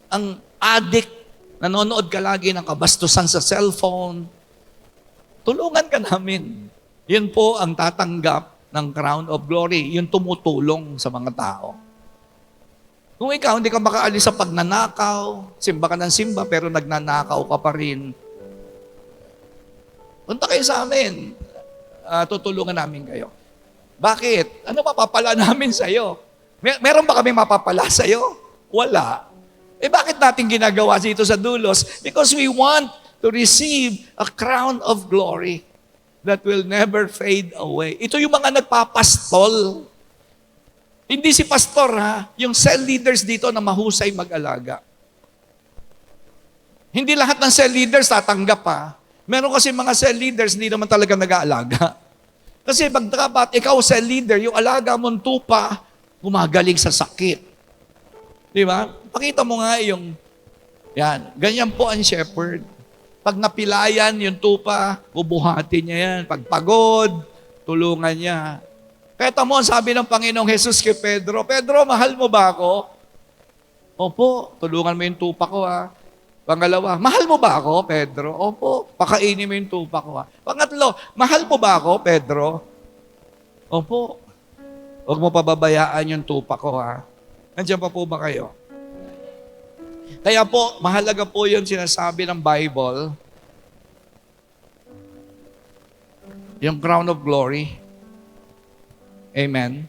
ang addict, nanonood ka lagi ng kabastusan sa cellphone, tulungan ka namin. Yun po ang tatanggap ng crown of glory. Yung tumutulong sa mga tao. Kung ikaw, hindi ka makaalis sa pagnanakaw, simba ka ng simba, pero nagnanakaw ka pa rin, punta kayo sa amin. Tutulungan namin kayo. Bakit? Ano mapapala namin sa'yo? Meron ba kami mapapala sa'yo? Wala. Bakit natin ginagawa dito sa dulos? Because we want to receive a crown of glory that will never fade away. Ito yung mga nagpapastol. Hindi si pastor, ha? Yung cell leaders dito na mahusay mag-alaga. Hindi lahat ng cell leaders tatanggap, ha? Meron kasi mga cell leaders hindi naman talaga nag-aalaga. Kasi pag dapat ikaw cell leader, yung alaga mong tupa, gumagaling sa sakit. Di ba? Pakita mo nga yung, yan, ganyan po ang shepherd. Pag napilayan yung tupa, bubuhatin niya yan. Pag pagod, tulungan niya. Kaya tamo, sabi ng Panginoong Jesus kay Pedro, Pedro, mahal mo ba ako? Opo, tulungan mo yung tupa ko, ha. Pangalawa, mahal mo ba ako, Pedro? Opo, pakainin mo yung tupa ko, ha. Pangatlo, mahal mo ba ako, Pedro? Opo. Huwag mo pababayaan yung tupa ko, ha? Nandiyan pa po ba kayo? Kaya po, mahalaga po yun sinasabi ng Bible, yung crown of glory. Amen?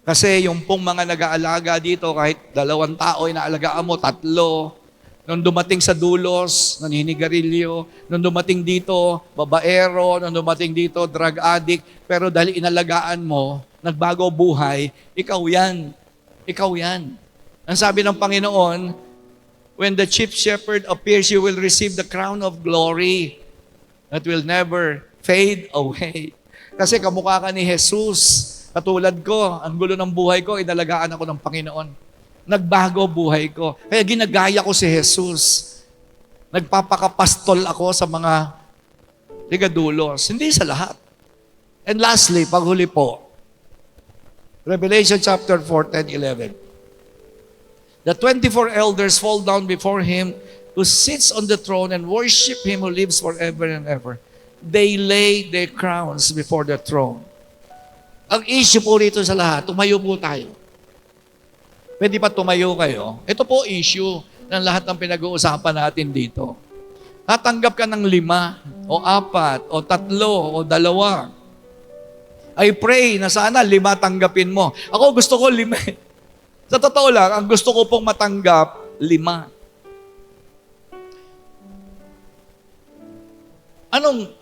Kasi yung pong mga nag-aalaga dito, kahit 2 tao inaalagaan mo, 3, nung dumating sa dulos, naninigarilyo, nung dumating dito, babaero, nung dumating dito, drug addict, pero dahil inalagaan mo, nagbago buhay, ikaw yan. Ikaw yan. Ang sabi ng Panginoon, when the chief shepherd appears, you will receive the crown of glory that will never fade away. Kasi kamukha ka ni Jesus. Katulad ko, ang gulo ng buhay ko, inalagaan ako ng Panginoon. Nagbago buhay ko. Kaya ginagaya ko si Jesus. Nagpapakapastol ako sa mga ligadulos. Hindi sa lahat. And lastly, paghuli po, Revelation chapter 4, 10, 11. The 24 elders fall down before Him who sits on the throne and worship Him who lives forever and ever. They lay their crowns before the throne. Ang issue po rito sa lahat, tumayo po tayo. Pwede pa tumayo kayo? Ito po issue ng lahat ng pinag-uusapan natin dito. Tatanggap ka ng 5 o 4 o 3 o 2. I pray na sana 5 tanggapin mo. Ako gusto ko 5. Sa totoo lang, ang gusto ko pong matanggap, 5.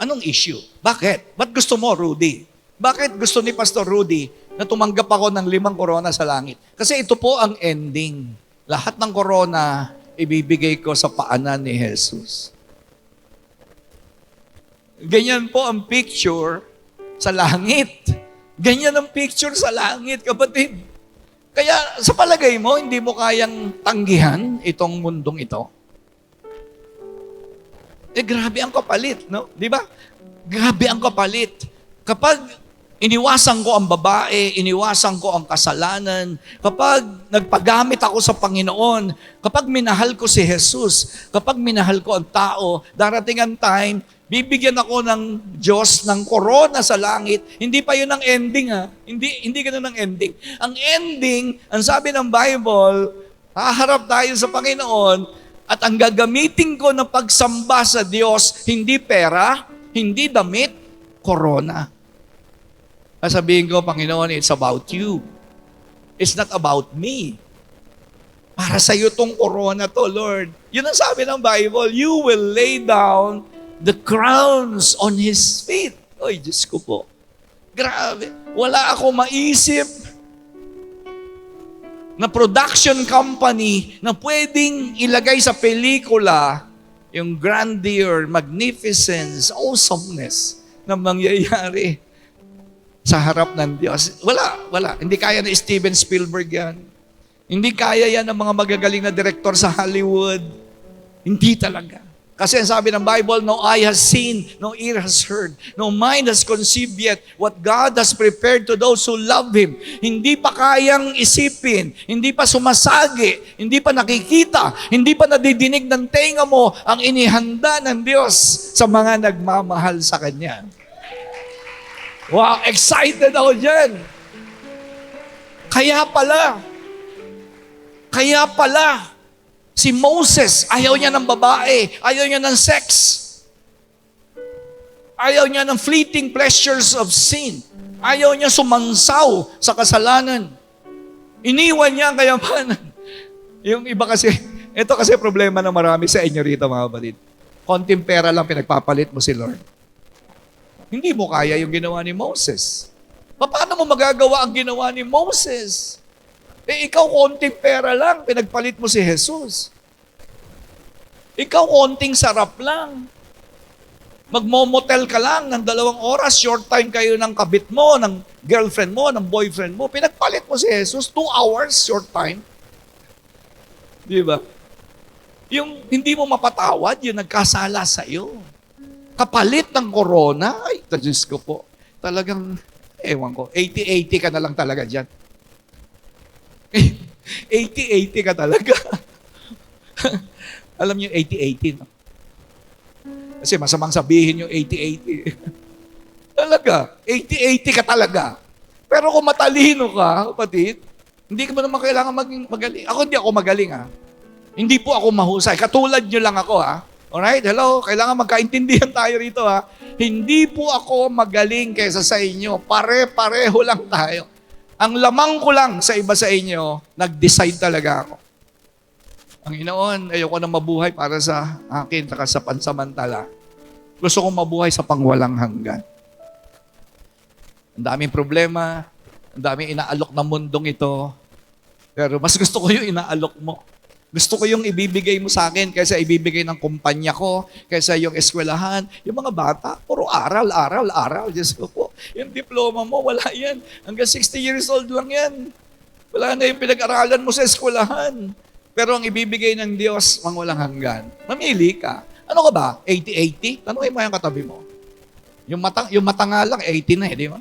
Anong issue? Bakit? Ba't gusto mo, Rudy? Bakit gusto ni Pastor Rudy na tumanggap ako ng 5 korona sa langit? Kasi ito po ang ending. Lahat ng korona, ibibigay ko sa paanan ni Jesus. Ganyan po ang picture sa langit. Ganyan ang picture sa langit, kapatid. Kaya sa palagay mo, hindi mo kayang tanggihan itong mundong ito? Grabe ang kapalit, no? Di ba? Grabe ang kapalit. Kapag iniwasan ko ang babae, iniwasan ko ang kasalanan, kapag nagpagamit ako sa Panginoon, kapag minahal ko si Jesus, kapag minahal ko ang tao, darating ang time, bibigyan ako ng Diyos ng korona sa langit. Hindi pa yun ang ending, ha? Hindi ganun ang ending. Ang ending, ang sabi ng Bible, haharap tayo sa Panginoon, at ang gagamitin ko na pagsamba sa Diyos, hindi pera, hindi damit, korona. Sabihin ko, Panginoon, it's about you. It's not about me. Para sa iyo tong korona to, Lord. Yun ang sabi ng Bible, you will lay down the crowns on His feet. Oy, Diyos ko po. Grabe. Wala ako maisip na production company na pwedeng ilagay sa pelikula yung grandeur, magnificence, awesomeness na mangyayari sa harap ng Diyos. Wala. Hindi kaya na Steven Spielberg yan. Hindi kaya yan ng mga magagaling na direktor sa Hollywood. Hindi talaga. Kasi ang sabi ng Bible, no eye has seen, no ear has heard, no mind has conceived yet what God has prepared to those who love Him. Hindi pa kayang isipin, hindi pa sumasagi, hindi pa nakikita, hindi pa nadidinig ng tenga mo ang inihanda ng Diyos sa mga nagmamahal sa Kanya. Wow, excited ako dyan. Kaya pala, si Moses, ayaw niya ng babae, ayaw niya ng sex. Ayaw niya ng fleeting pleasures of sin. Ayaw niya sumansaw sa kasalanan. Iniwan niya ang kayamanan. Yung iba kasi, ito kasi problema ng marami sa inyo rito, mga kapatid. Konting pera lang pinagpapalit mo si Lord. Hindi mo kaya yung ginawa ni Moses. Paano mo magagawa ang ginawa ni Moses? Ikaw konting pera lang, pinagpalit mo si Jesus. Ikaw konting sarap lang. Magmomotel ka lang ng 2 oras, short time kayo ng kabit mo, ng girlfriend mo, ng boyfriend mo, pinagpalit mo si Jesus, 2 hours, short time. Di ba? Yung hindi mo mapatawad, yung nagkasala sa iyo. Kapalit ng corona, ay, Diyos ko po, talagang, ewan ko, 80-80 ka na lang talaga dyan. 80-80 ka talaga. Alam niyo 80-80, no? Kasi masamang sabihin yung 80-80. Talaga, 80-80 ka talaga. Pero kung matalino ka, kapatid, hindi ka mo naman kailangan maging magaling. Ako hindi ako magaling, ha? Hindi po ako mahusay. Katulad nyo lang ako, ha? Alright? Hello? Kailangan magkaintindihan tayo rito, ha? Hindi po ako magaling kaysa sa inyo. Pare-pareho lang tayo. Ang lamang ko lang sa iba sa inyo, nag-decide talaga ako. Ang Panginoon, ayoko na mabuhay para sa akin, saka sa pansamantala. Gusto kong mabuhay sa pangwalang hanggan. Ang daming problema, ang daming inaalok ng mundong ito. Pero mas gusto ko yung inaalok mo. Gusto ko yung ibibigay mo sa akin kaysa ibibigay ng kumpanya ko, kaysa yung eskwelahan. Yung mga bata, puro aral. Diyos ko po. Yung diploma mo, wala yan. Hanggang 60 years old lang yan. Wala na yung pinag-aralan mo sa eskwelahan. Pero ang ibibigay ng Diyos, walang hanggan. Mamili ka. Ano ka ba? 80-80? Tanungin mo yung katabi mo. Yung mata nga lang, 80 na di ba?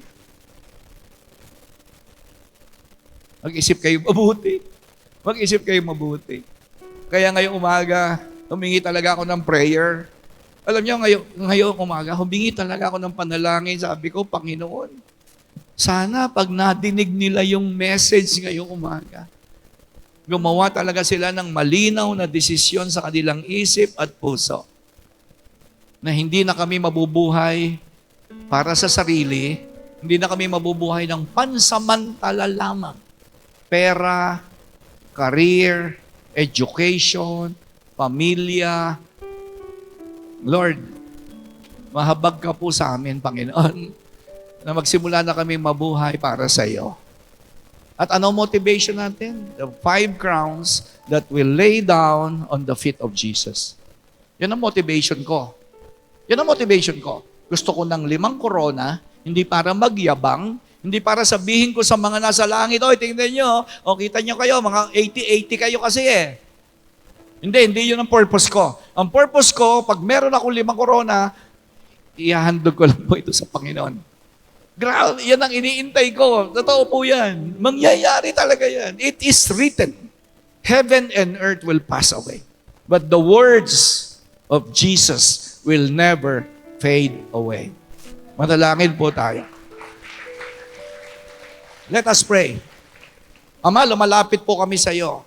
Mag-isip kayo mabuti. Mag-isip kayo mabuti. Kaya ngayong umaga, humingi talaga ako ng prayer. Alam niyo, ngayong umaga, humingi talaga ako ng panalangin. Sabi ko, Panginoon, sana pag nadinig nila yung message ngayong umaga, gumawa talaga sila ng malinaw na desisyon sa kanilang isip at puso. Na hindi na kami mabubuhay para sa sarili, hindi na kami mabubuhay ng pansamantala lamang. Pera, career, education, pamilya. Lord, mahabag ka po sa amin, Panginoon, na magsimula na kami mabuhay para sa iyo. At ano motivation natin? The 5 crowns that will lay down on the feet of Jesus. Yan ang motivation ko. Yan ang motivation ko. Gusto ko ng 5 korona, hindi para magyabang, hindi para sabihin ko sa mga nasa langit, oy, tingnan nyo, o kita nyo kayo, mga 80-80 kayo kasi eh. Hindi yun ang purpose ko. Ang purpose ko, pag meron ako 5 korona, ihahandog ko lang po ito sa Panginoon. Grabe, yan ang iniintay ko. Totoo po yan. Mangyayari talaga yan. It is written. Heaven and earth will pass away. But the words of Jesus will never fade away. Manalangin po tayo. Let us pray. Ama, lumalapit po kami sa iyo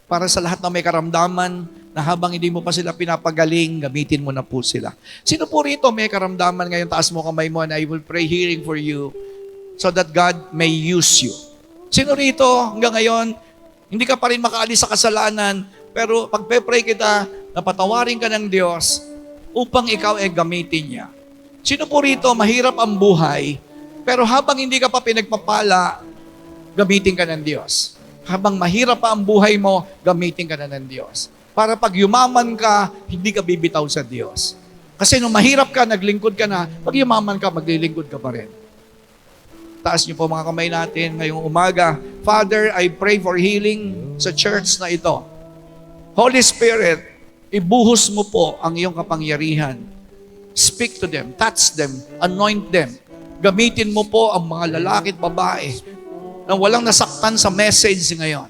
para sa lahat na may karamdaman na habang hindi mo pa sila pinapagaling, gamitin mo na po sila. Sino po rito may karamdaman ngayon? Taas mo kamay mo and I will pray hearing for you so that God may use you. Sino rito hanggang ngayon, hindi ka pa rin makaalis sa kasalanan, pero pagpe-pray kita, napatawarin ka ng Diyos upang ikaw ay gamitin niya. Sino po rito, mahirap ang buhay, pero habang hindi ka pa pinagpapala, gamitin ka ng Diyos. Habang mahirap pa ang buhay mo, gamitin ka na ng Diyos. Para pag yumaman ka, hindi ka bibitaw sa Diyos. Kasi nung mahirap ka, naglingkod ka na, pag yumaman ka, maglilingkod ka pa rin. Taas niyo po mga kamay natin ngayong umaga. Father, I pray for healing sa church na ito. Holy Spirit, ibuhos mo po ang iyong kapangyarihan. Speak to them, touch them, anoint them. Gamitin mo po ang mga lalaki at babae na walang nasaktan sa message ngayon.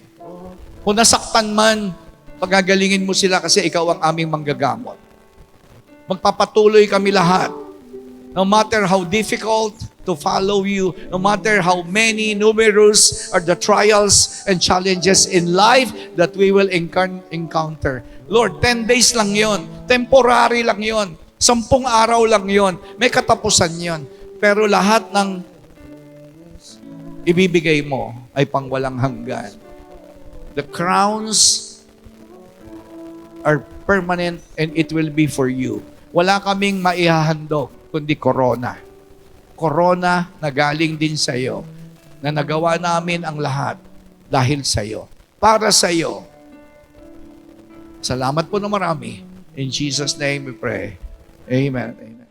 Kung nasaktan man, pagagalingin mo sila kasi ikaw ang aming manggagamot. Magpapatuloy kami lahat. No matter how difficult to follow you, no matter how many, numerous are the trials and challenges in life that we will encounter. Lord, 10 days lang yon, temporary lang yon, 10 araw lang yon, may katapusan yon. Pero lahat ng ibibigay mo ay pangwalang hanggan. The crowns are permanent and it will be for you. Wala kaming maihahandog kundi corona. Corona na galing din sa iyo, na nagawa namin ang lahat dahil sa iyo. Para sa iyo. Salamat po na marami. In Jesus' name we pray. Amen. Amen.